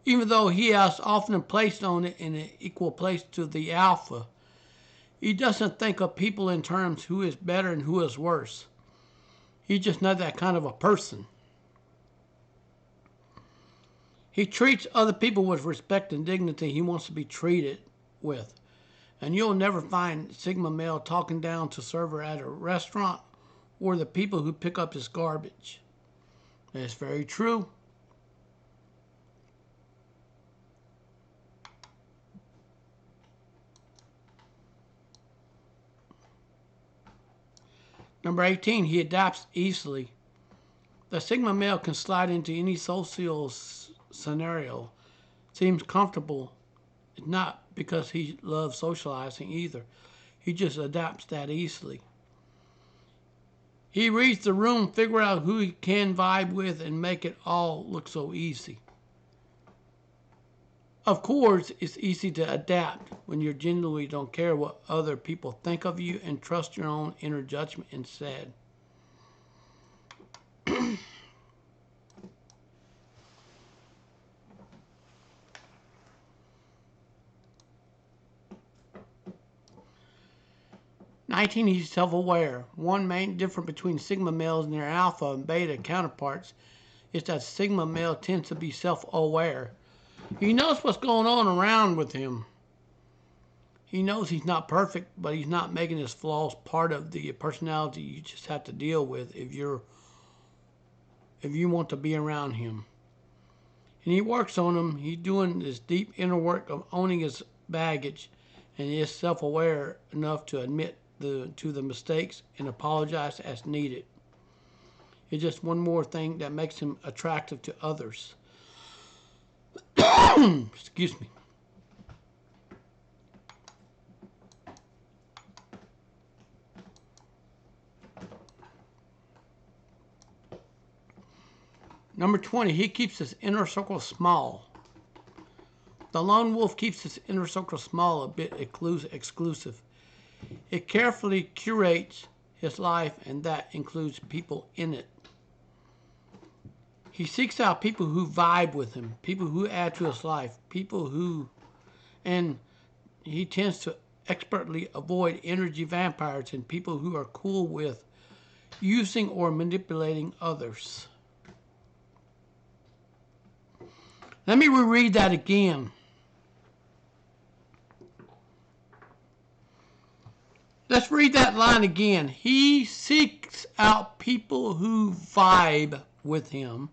even though he has often placed on it in an equal place to the alpha. He doesn't think of people in terms who is better and who is worse. He's just not that kind of a person. He treats other people with respect and dignity he wants to be treated with. And you'll never find Sigma male talking down to server at a restaurant or the people who pick up his garbage. That's very true. Number 18, he adapts easily. The Sigma male can slide into any social scenario, seems comfortable. It's not because he loves socializing either. He just adapts that easily. He reads the room, figure out who he can vibe with, and make it all look so easy. Of course, it's easy to adapt when you genuinely don't care what other people think of you and trust your own inner judgment instead. He's self-aware. One main difference between Sigma males and their alpha and beta counterparts is that Sigma male tends to be self-aware. He knows what's going on around with him. He knows he's not perfect, but he's not making his flaws part of the personality you just have to deal with if you want to be around him. And he works on them. He's doing this deep inner work of owning his baggage, and he is self-aware enough to admit to the mistakes and apologize as needed. It's just one more thing that makes him attractive to others. Excuse me. Number 20, he keeps his inner circle small. The lone wolf keeps his inner circle small, a bit exclusive. It carefully curates his life, and that includes people in it. He seeks out people who vibe with him, people who add to his life, and he tends to expertly avoid energy vampires and people who are cool with using or manipulating others. Let me reread that again. Let's read that line again. He seeks out people who vibe with him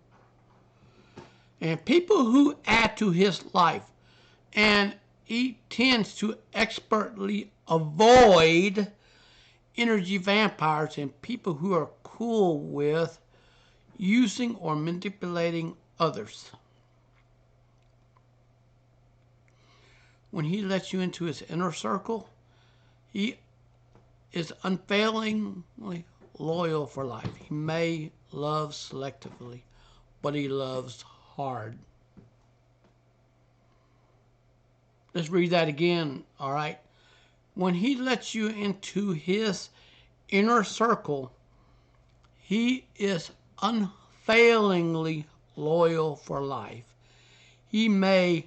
and people who add to his life. And he tends to expertly avoid energy vampires and people who are cool with using or manipulating others. When he lets you into his inner circle, he is unfailingly loyal for life. He may love selectively, but he loves hard. Let's read that again, all right? When he lets you into his inner circle, he is unfailingly loyal for life. He may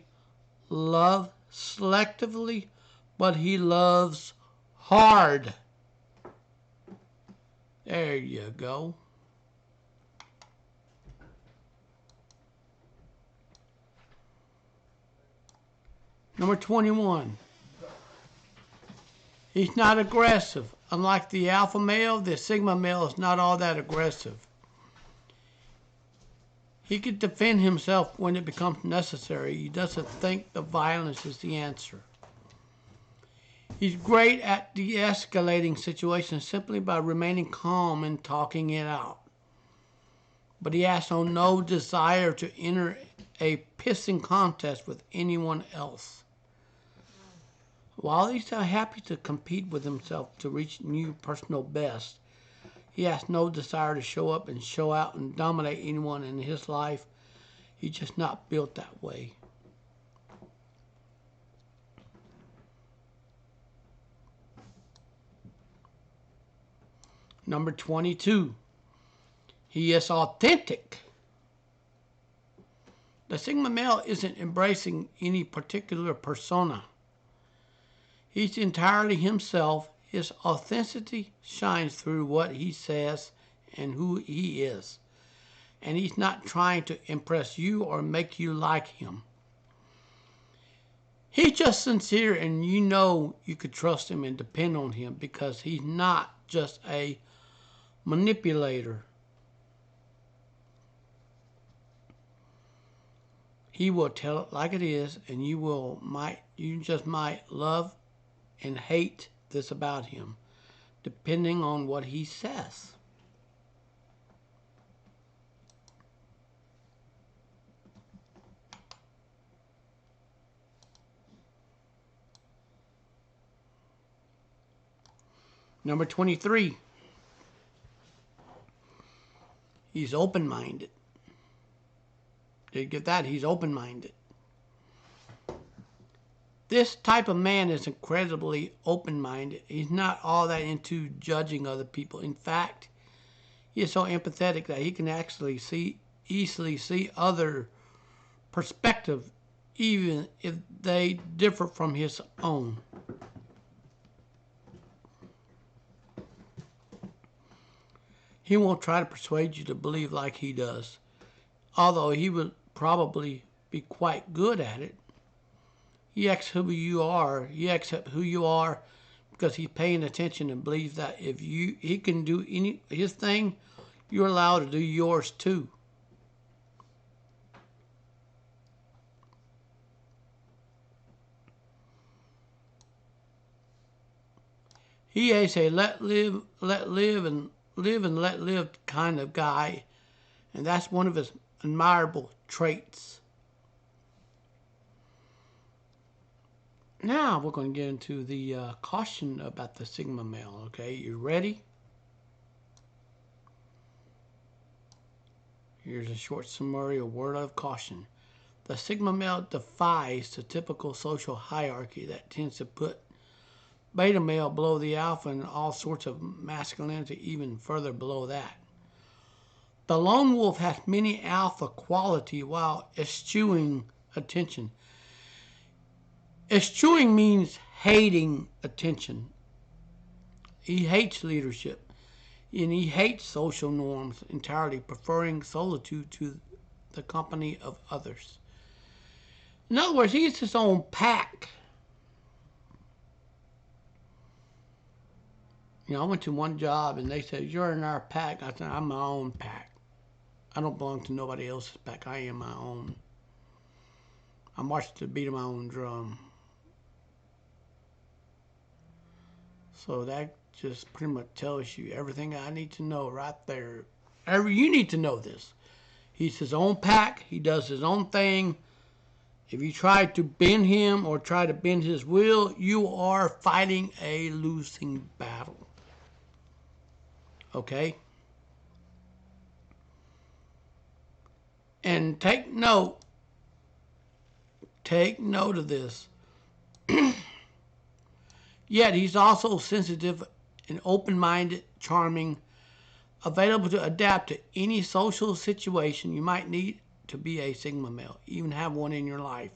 love selectively, but he loves hard. There you go. Number 21. He's not aggressive. Unlike the alpha male, the sigma male is not all that aggressive. He can defend himself when it becomes necessary. He doesn't think the violence is the answer. He's great at de-escalating situations simply by remaining calm and talking it out. But he has no desire to enter a pissing contest with anyone else. While he's happy to compete with himself to reach new personal best, he has no desire to show up and show out and dominate anyone in his life. He's just not built that way. Number 22. He is authentic. The Sigma male isn't embracing any particular persona. He's entirely himself. His authenticity shines through what he says and who he is. and he's not trying to impress you or make you like him. He's just sincere, and you know you could trust him and depend on him because he's not just a manipulator. He will tell it like it is, and you just might love and hate this about him, depending on what he says. Number 23. He's open-minded. Did you get that? He's open-minded. This type of man is incredibly open-minded. He's not all that into judging other people. In fact, he is so empathetic that he can actually easily see other perspective, even if they differ from his own. He won't try to persuade you to believe like he does, although he would probably be quite good at it. He acts who you are. He acts who you are because he's paying attention and believes that if he can do his thing, you're allowed to do yours too. He is a let live and let live kind of guy, and that's one of his admirable traits. Now we're going to get into the caution about the Sigma male. Okay, you ready? Here's a short summary, a word of caution. The Sigma male defies the typical social hierarchy that tends to put beta male below the alpha and all sorts of masculinity even further below that. The lone wolf has many alpha quality while eschewing attention. Eschewing means hating attention. He hates leadership, and he hates social norms entirely, preferring solitude to the company of others. In other words, he's his own pack. You know, I went to one job and they said, "You're in our pack." I said, "I'm my own pack. I don't belong to nobody else's pack. I am my own. I march to the beat of my own drum." So that just pretty much tells you everything I need to know right there. You need to know this. He's his own pack. He does his own thing. If you try to bend him or try to bend his will, you are fighting a losing battle. Okay? And take note of this. Yet he's also sensitive and open-minded, charming, available to adapt to any social situation you might need to be a Sigma male, even have one in your life.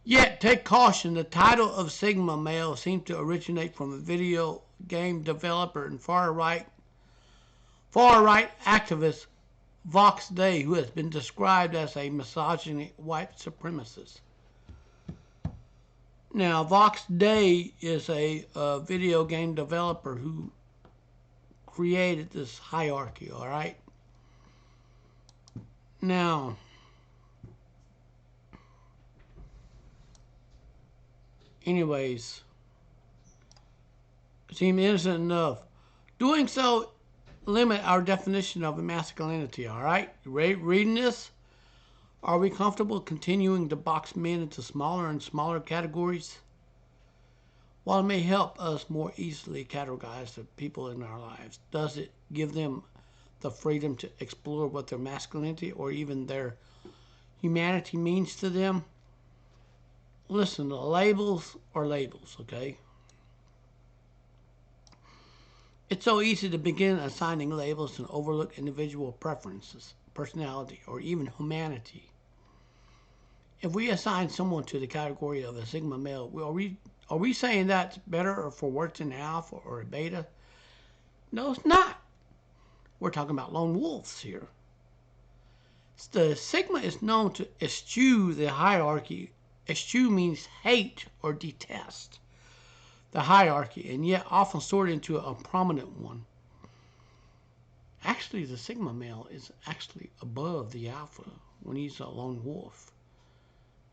Yet take caution, the title of Sigma male seems to originate from a video game developer and far right activist Vox Day, who has been described as a misogynistic white supremacist. Now, Vox Day is a video game developer who created this hierarchy, all right? Now, anyways, seem innocent enough. Doing so limit our definition of masculinity, all right? You ready reading this? Are we comfortable continuing to box men into smaller and smaller categories? While it may help us more easily categorize the people in our lives, does it give them the freedom to explore what their masculinity or even their humanity means to them? Listen, labels are labels, okay? It's so easy to begin assigning labels and overlook individual preferences, personality, or even humanity. If we assign someone to the category of a Sigma male, are we saying that's better or for worse than an alpha or a beta? No, it's not. We're talking about lone wolves here. The Sigma is known to eschew the hierarchy. Eschew means hate or detest the hierarchy, and yet often sort into a prominent one. Actually, the Sigma male is actually above the Alpha when he's a lone wolf.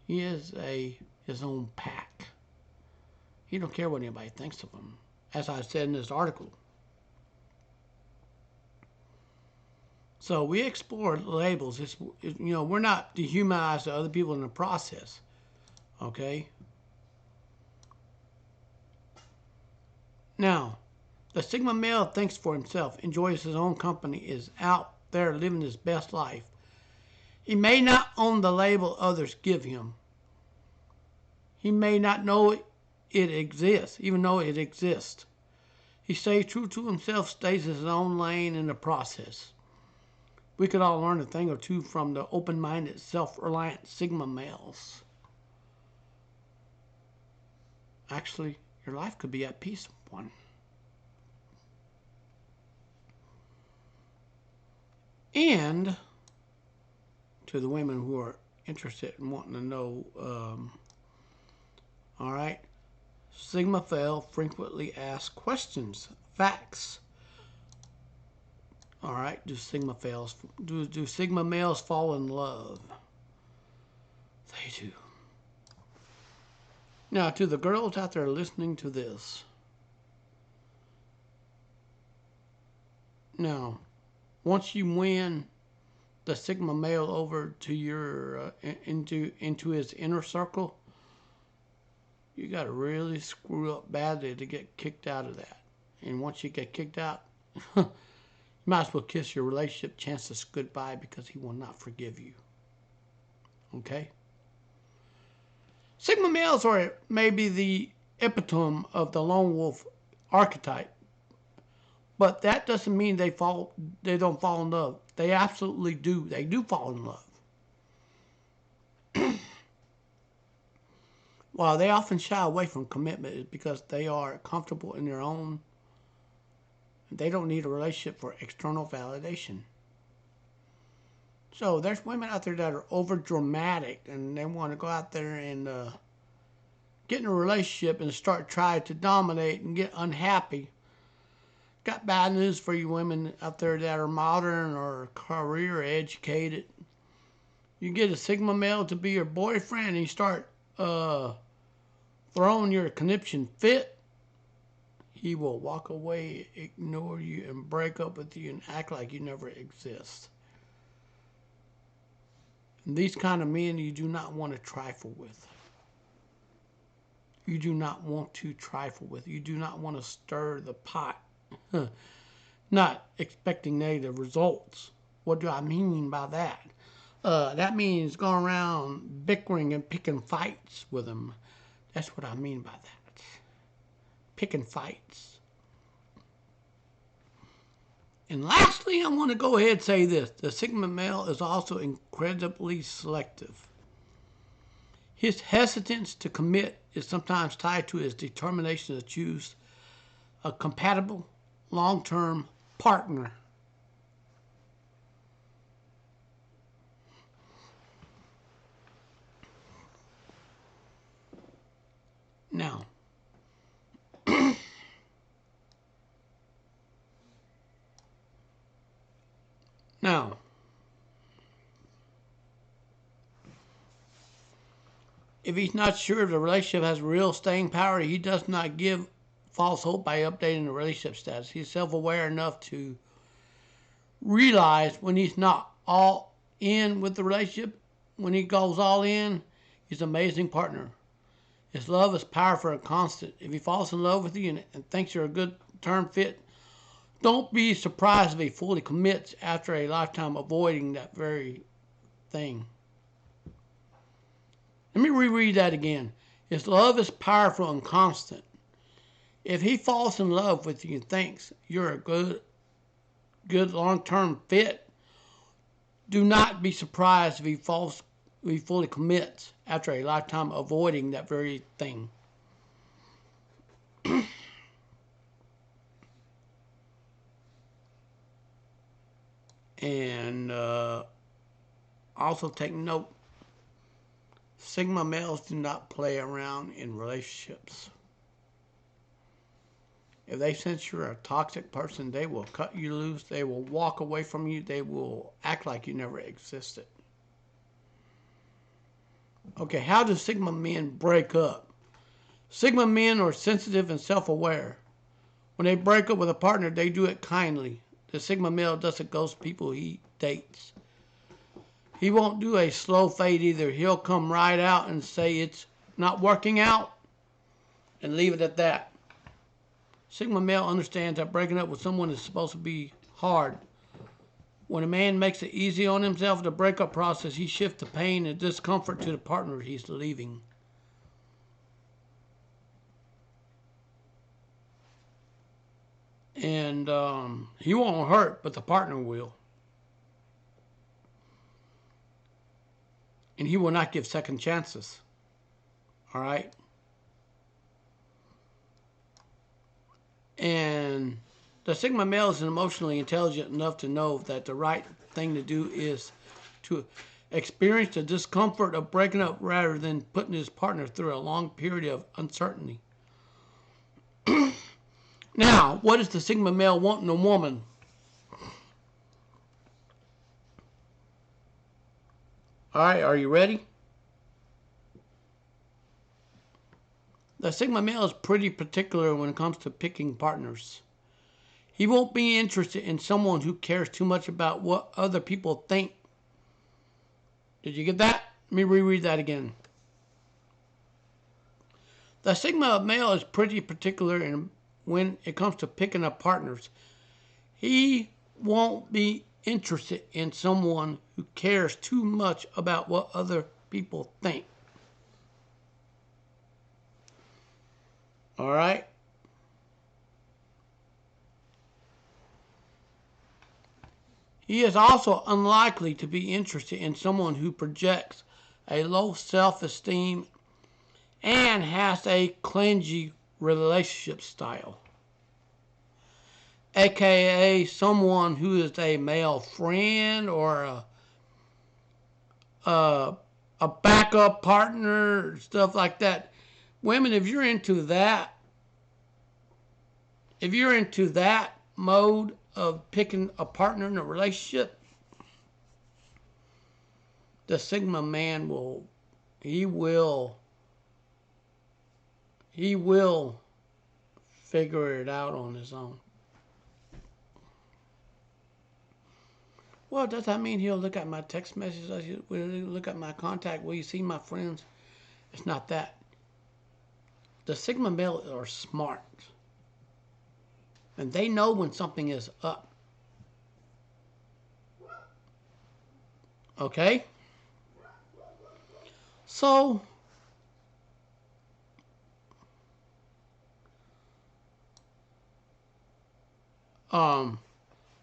He is his own pack. He don't care what anybody thinks of him, as I said in this article. So we explore labels. We're not dehumanized to other people in the process. Okay? Now, the Sigma male thinks for himself, enjoys his own company, is out there living his best life. He may not own the label others give him. He may not know it exists, even though it exists. He stays true to himself, stays in his own lane in the process. We could all learn a thing or two from the open-minded, self-reliant Sigma males. Actually, your life could be at peace one. And to the women who are interested in wanting to know, all right, Sigma male frequently asked questions, facts. All right, do Sigma males fall in love? They do. Now, to the girls out there listening to this, now, once you win the Sigma male over to your into his inner circle, you got to really screw up badly to get kicked out of that. And once you get kicked out, you might as well kiss your relationship chances goodbye, because he will not forgive you. Okay? Sigma males are maybe the epitome of the lone wolf archetype, but that doesn't mean they don't fall in love. They absolutely do. They do fall in love. While they often shy away from commitment, is because they are comfortable in their own. They don't need a relationship for external validation. So there's women out there that are over dramatic, and they want to go out there and get in a relationship and start trying to dominate and get unhappy. Got bad news for you women out there that are modern or career educated. You get a Sigma male to be your boyfriend, and you start throwing your conniption fit, he will walk away, ignore you, and break up with you and act like you never exist. And these kind of men you do not want to trifle with. You do not want to trifle with. You do not want to stir the pot. Not expecting negative results. What do I mean by that? That means going around bickering and picking fights with them. That's what I mean by that. Picking fights. And lastly, I want to go ahead and say this. The Sigma male is also incredibly selective. His hesitance to commit is sometimes tied to his determination to choose a compatible, long-term partner. Now, if he's not sure if the relationship has real staying power, he does not give false hope by updating the relationship status. He's self-aware enough to realize when he's not all in with the relationship. When he goes all in, he's an amazing partner. His love is powerful and constant. If he falls in love with you and thinks you're a good term fit, don't be surprised if he fully commits after a lifetime avoiding that very thing. Let me reread that again. His love is powerful and constant. If he falls in love with you and thinks you're a good long-term fit, do not be surprised if he fully commits after a lifetime avoiding that very thing. And Also take note, Sigma males do not play around in relationships. If they sense you're a toxic person, they will cut you loose. They will walk away from you. They will act like you never existed. Okay, how do Sigma men break up? Sigma men are sensitive and self-aware. When they break up with a partner, they do it kindly. The Sigma male doesn't ghost people he dates. He won't do a slow fade either. He'll come right out and say it's not working out and leave it at that. Sigma male understands that breaking up with someone is supposed to be hard. When a man makes it easy on himself in the breakup process, he shifts the pain and discomfort to the partner he's leaving. And he won't hurt, but the partner will. And he will not give second chances. All right? And the Sigma male is emotionally intelligent enough to know that the right thing to do is to experience the discomfort of breaking up rather than putting his partner through a long period of uncertainty. Now, what does the Sigma male want in a woman? All right, are you ready? The Sigma male is pretty particular when it comes to picking partners. He won't be interested in someone who cares too much about what other people think. Did you get that? Let me reread that again. The Sigma male is pretty particular when it comes to picking up partners. He won't be interested in someone who cares too much about what other people think. All right? He is also unlikely to be interested in someone who projects a low self-esteem and has a clingy relationship style. AKA someone who is a male friend or a backup partner, stuff like that. Women, if you're into that mode of picking a partner in a relationship, the Sigma man will figure it out on his own. Well, does that mean he'll look at my text messages? Will he look at my contact? Will you see my friends? It's not that. The Sigma male are smart. And they know when something is up. Okay? So,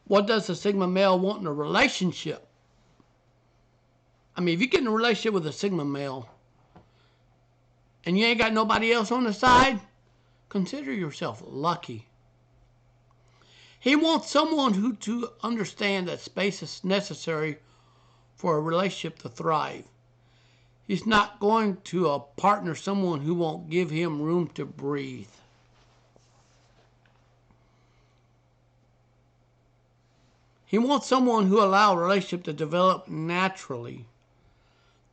what does the Sigma male want in a relationship? I mean, if you get in a relationship with a Sigma male and you ain't got nobody else on the side, consider yourself lucky. He wants someone who to understand that space is necessary for a relationship to thrive. He's not going to partner someone who won't give him room to breathe. He wants someone who allows a relationship to develop naturally.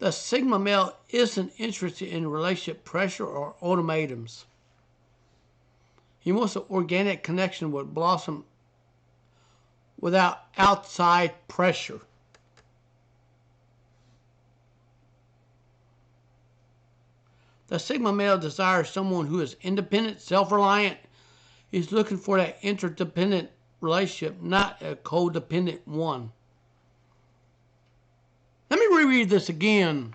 The Sigma male isn't interested in relationship pressure or ultimatums. He wants an organic connection with blossom without outside pressure. The Sigma male desires someone who is independent, self-reliant. He's looking for that interdependent relationship, not a codependent one. Let me reread this again,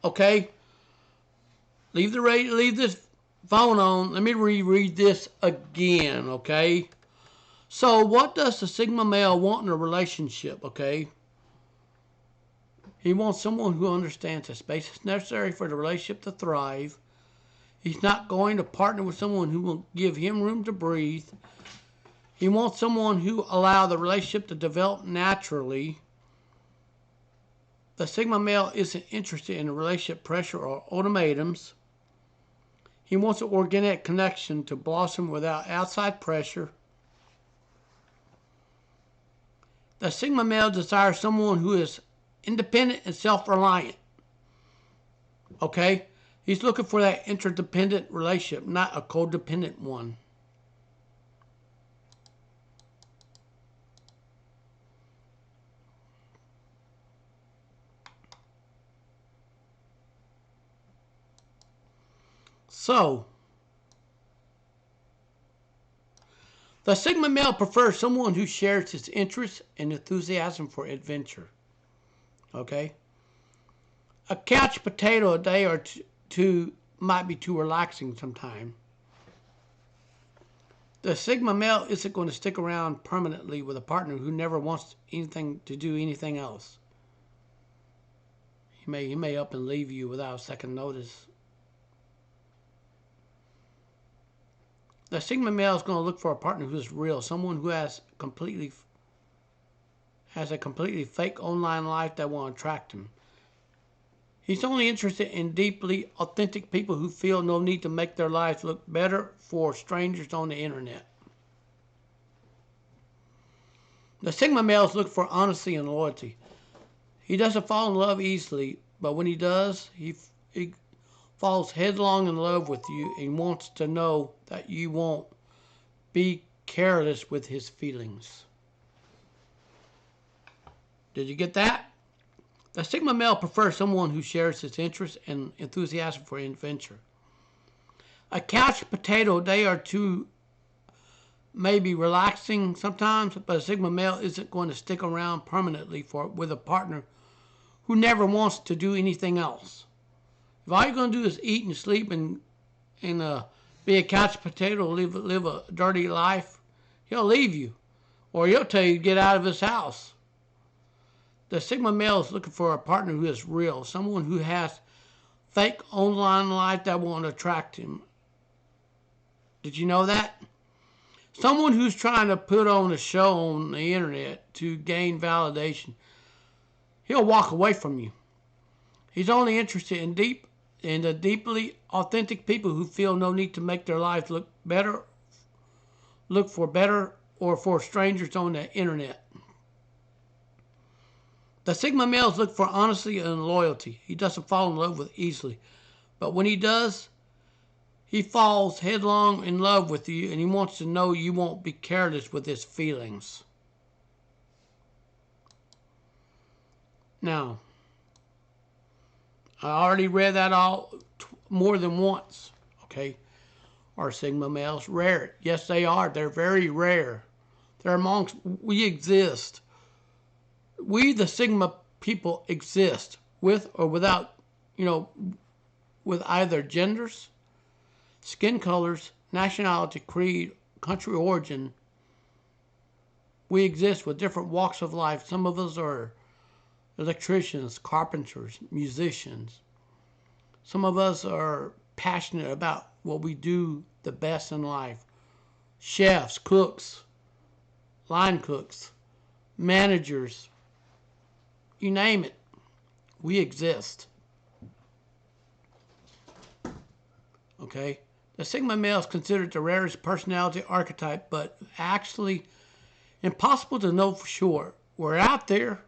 okay? Leave this phone on. Let me reread this again, okay? So what does the Sigma male want in a relationship, okay? He wants someone who understands the space is necessary for the relationship to thrive. He's not going to partner with someone who will give him room to breathe. He wants someone who allows the relationship to develop naturally. The Sigma male isn't interested in relationship pressure or ultimatums. He wants an organic connection to blossom without outside pressure. The Sigma male desires someone who is independent and self-reliant. Okay? He's looking for that interdependent relationship, not a codependent one. So, the Sigma male prefers someone who shares his interests and enthusiasm for adventure. Okay? A couch potato a day or two might be too relaxing sometime. The Sigma male isn't going to stick around permanently with a partner who never wants anything to do anything else. He may up and leave you without a second notice. The Sigma male is going to look for a partner who is real, someone who has a completely fake online life that will attract him. He's only interested in deeply authentic people who feel no need to make their lives look better for strangers on the internet. The Sigma males look for honesty and loyalty. He doesn't fall in love easily, but when he does, he falls headlong in love with you and wants to know that you won't be careless with his feelings. Did you get that? The Sigma male prefers someone who shares his interests and enthusiasm for adventure. A couch potato a day or two may be relaxing sometimes, but a Sigma male isn't going to stick around permanently with a partner who never wants to do anything else. If all you're going to do is eat and sleep and be a couch potato, live a dirty life, he'll leave you. Or he'll tell you to get out of his house. The Sigma male is looking for a partner who is real, someone who has fake online life that won't attract him. Did you know that? Someone who's trying to put on a show on the internet to gain validation. He'll walk away from you. He's only interested in the deeply authentic people who feel no need to make their lives look for better, or for strangers on the internet. The Sigma males look for honesty and loyalty. He doesn't fall in love with easily, but when he does, he falls headlong in love with you, and he wants to know you won't be careless with his feelings. Now, I already read that all more than once, okay? Are Sigma males rare? Yes, they are. They're very rare. They're amongst, we exist. We, the Sigma people, exist with or without, with either genders, skin colors, nationality, creed, country origin. We exist with different walks of life. Some of us are electricians, carpenters, musicians. Some of us are passionate about what we do the best in life. Chefs, cooks, line cooks, managers, you name it. We exist. Okay? The Sigma male is considered the rarest personality archetype, but actually impossible to know for sure. We're out there.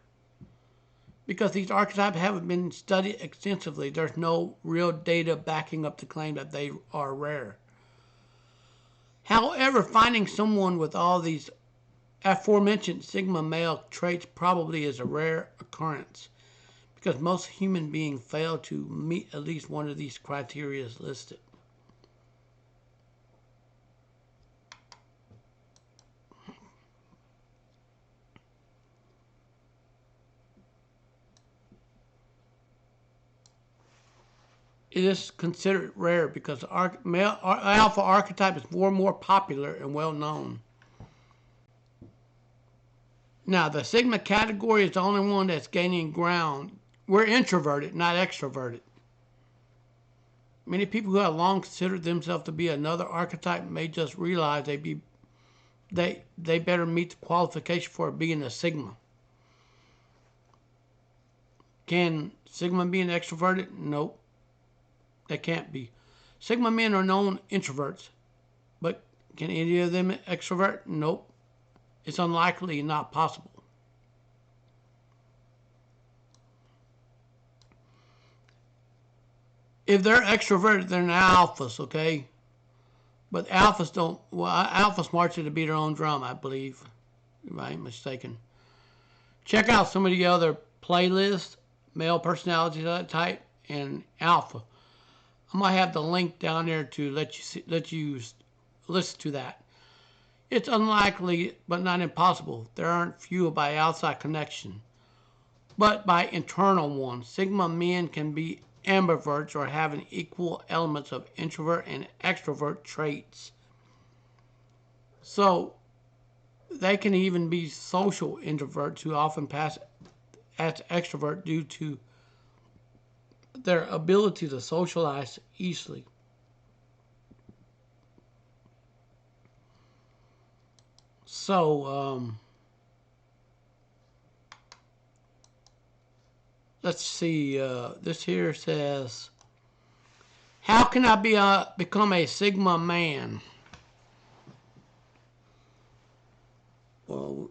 Because these archetypes haven't been studied extensively, there's no real data backing up the claim that they are rare. However, finding someone with all these aforementioned Sigma male traits probably is a rare occurrence, because most human beings fail to meet at least one of these criteria listed. It is considered rare because the alpha archetype is more and more popular and well known. Now, the Sigma category is the only one that's gaining ground. We're introverted, not extroverted. Many people who have long considered themselves to be another archetype may just realize they better meet the qualification for being a Sigma. Can Sigma be an extroverted? Nope. They can't be. Sigma men are known introverts, but can any of them extrovert? Nope. It's unlikely, not possible. If they're extroverted, they're not alphas, okay? But alphas don't, well, alphas march to beat their own drum, I believe, if I ain't mistaken. Check out some of the other playlists, male personalities of that type, and alpha. I might have the link down there to let you listen to that. It's unlikely, but not impossible. There aren't fueled by outside connection, but by internal ones. Sigma men can be ambiverts or having equal elements of introvert and extrovert traits. So they can even be social introverts who often pass as extrovert due to their ability to socialize easily. So let's see. This here says, "How can I become a Sigma man?" Well,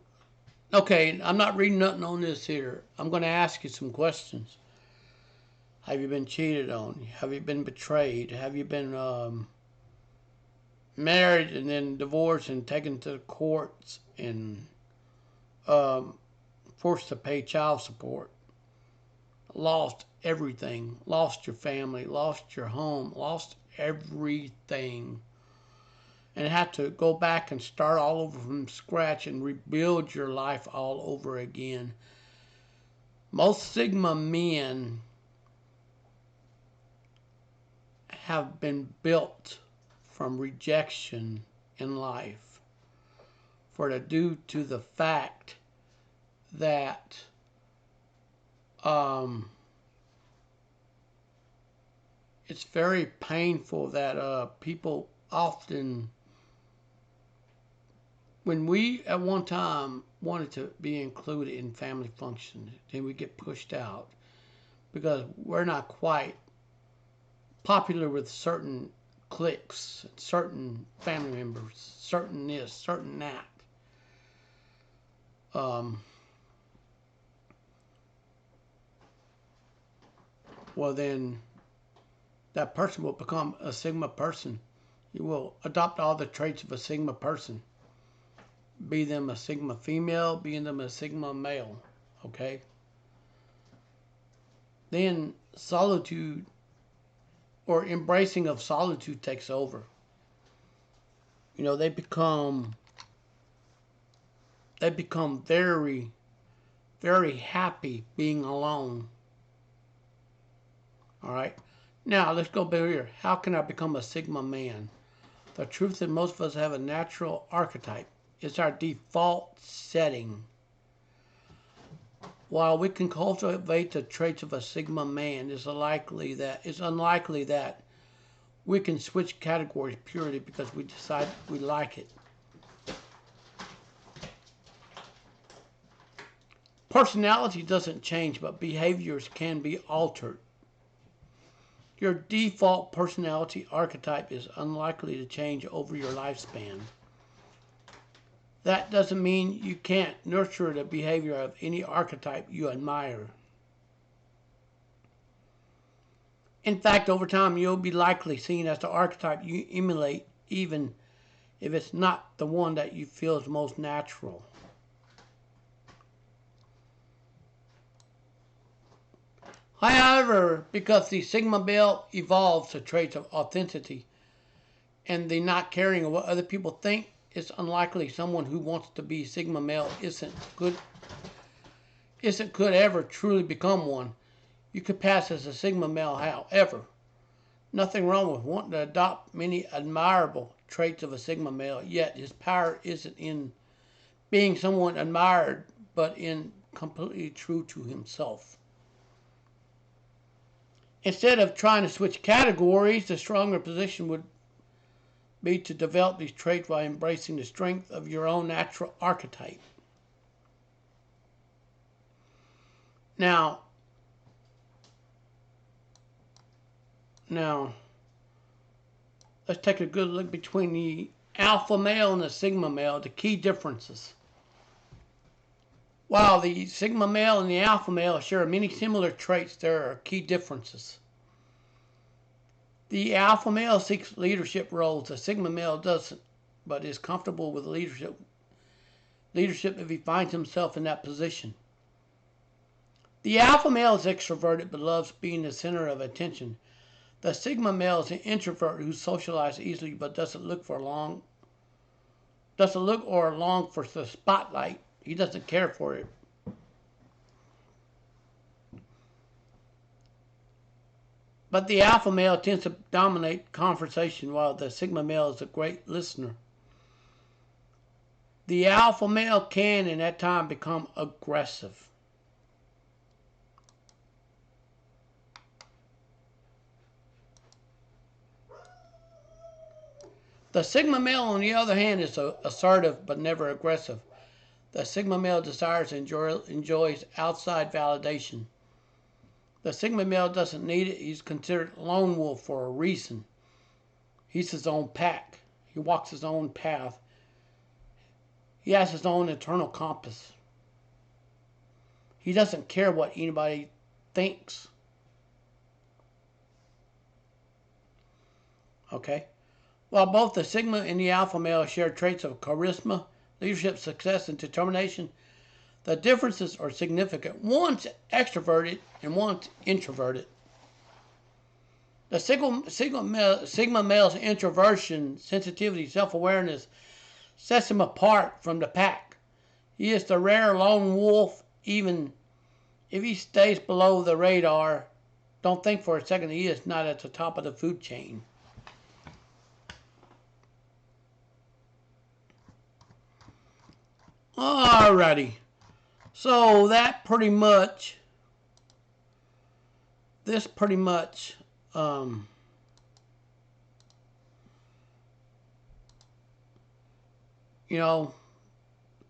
okay, I'm not reading nothing on this here. I'm going to ask you some questions. Have you been cheated on? Have you been betrayed? Have you been married and then divorced and taken to the courts and forced to pay child support? Lost everything. Lost your family. Lost your home. Lost everything. And have to go back and start all over from scratch and rebuild your life all over again. Most Sigma men have been built from rejection in life due to the fact that it's very painful that people often, when we at one time wanted to be included in family functions, then we get pushed out because we're not quite popular with certain cliques, certain family members, certain this, certain that. Well, then that person will become a Sigma person. You will adopt all the traits of a Sigma person. Be them a Sigma female, be them a Sigma male. Okay? Then solitude or embracing of solitude takes over. You know, they become very, very happy being alone. All right. Now let's go back here. How can I become a Sigma man? The truth is that most of us have a natural archetype. It's our default setting. While we can cultivate the traits of a Sigma man, it's unlikely that we can switch categories purely because we decide we like it. Personality doesn't change, but behaviors can be altered. Your default personality archetype is unlikely to change over your lifespan. That doesn't mean you can't nurture the behavior of any archetype you admire. In fact, over time, you'll be likely seen as the archetype you emulate, even if it's not the one that you feel is most natural. However, because the Sigma male evolves the traits of authenticity and the not caring of what other people think, it's unlikely someone who wants to be Sigma male could ever truly become one. You could pass as a Sigma male, however. Nothing wrong with wanting to adopt many admirable traits of a Sigma male, yet his power isn't in being someone admired, but in completely true to himself. Instead of trying to switch categories, the stronger position would be to develop these traits by embracing the strength of your own natural archetype. Now, Now, let's take a good look between the alpha male and the sigma male, the key differences. While the sigma male and the alpha male share many similar traits, there are key differences. The alpha male seeks leadership roles. The sigma male doesn't, but is comfortable with leadership if he finds himself in that position. The alpha male is extroverted but loves being the center of attention. The sigma male is an introvert who socializes easily but doesn't look or long for the spotlight. He doesn't care for it. But the alpha male tends to dominate conversation while the sigma male is a great listener. The alpha male can, in that time, become aggressive. The sigma male, on the other hand, is assertive but never aggressive. The sigma male desires and enjoys outside validation. The sigma male doesn't need it. He's considered a lone wolf for a reason. He's his own pack. He walks his own path. He has his own internal compass. He doesn't care what anybody thinks. Okay? While both the sigma and the alpha male share traits of charisma, leadership, success, and determination, the differences are significant. One's extroverted and one's introverted. The sigma male's introversion, sensitivity, self-awareness sets him apart from the pack. He is the rare lone wolf. Even if he stays below the radar, don't think for a second he is not at the top of the food chain. Alrighty. So that pretty much,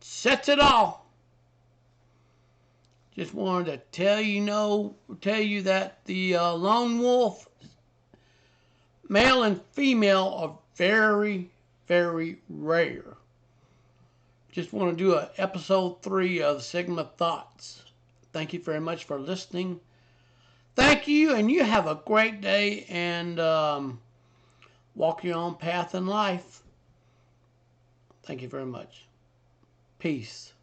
sets it all. Just wanted to tell you that the lone wolf, male and female, are very, very rare. Just want to do an episode 3 of Sigma Thoughts. Thank you very much for listening. Thank you, and you have a great day, and walk your own path in life. Thank you very much. Peace.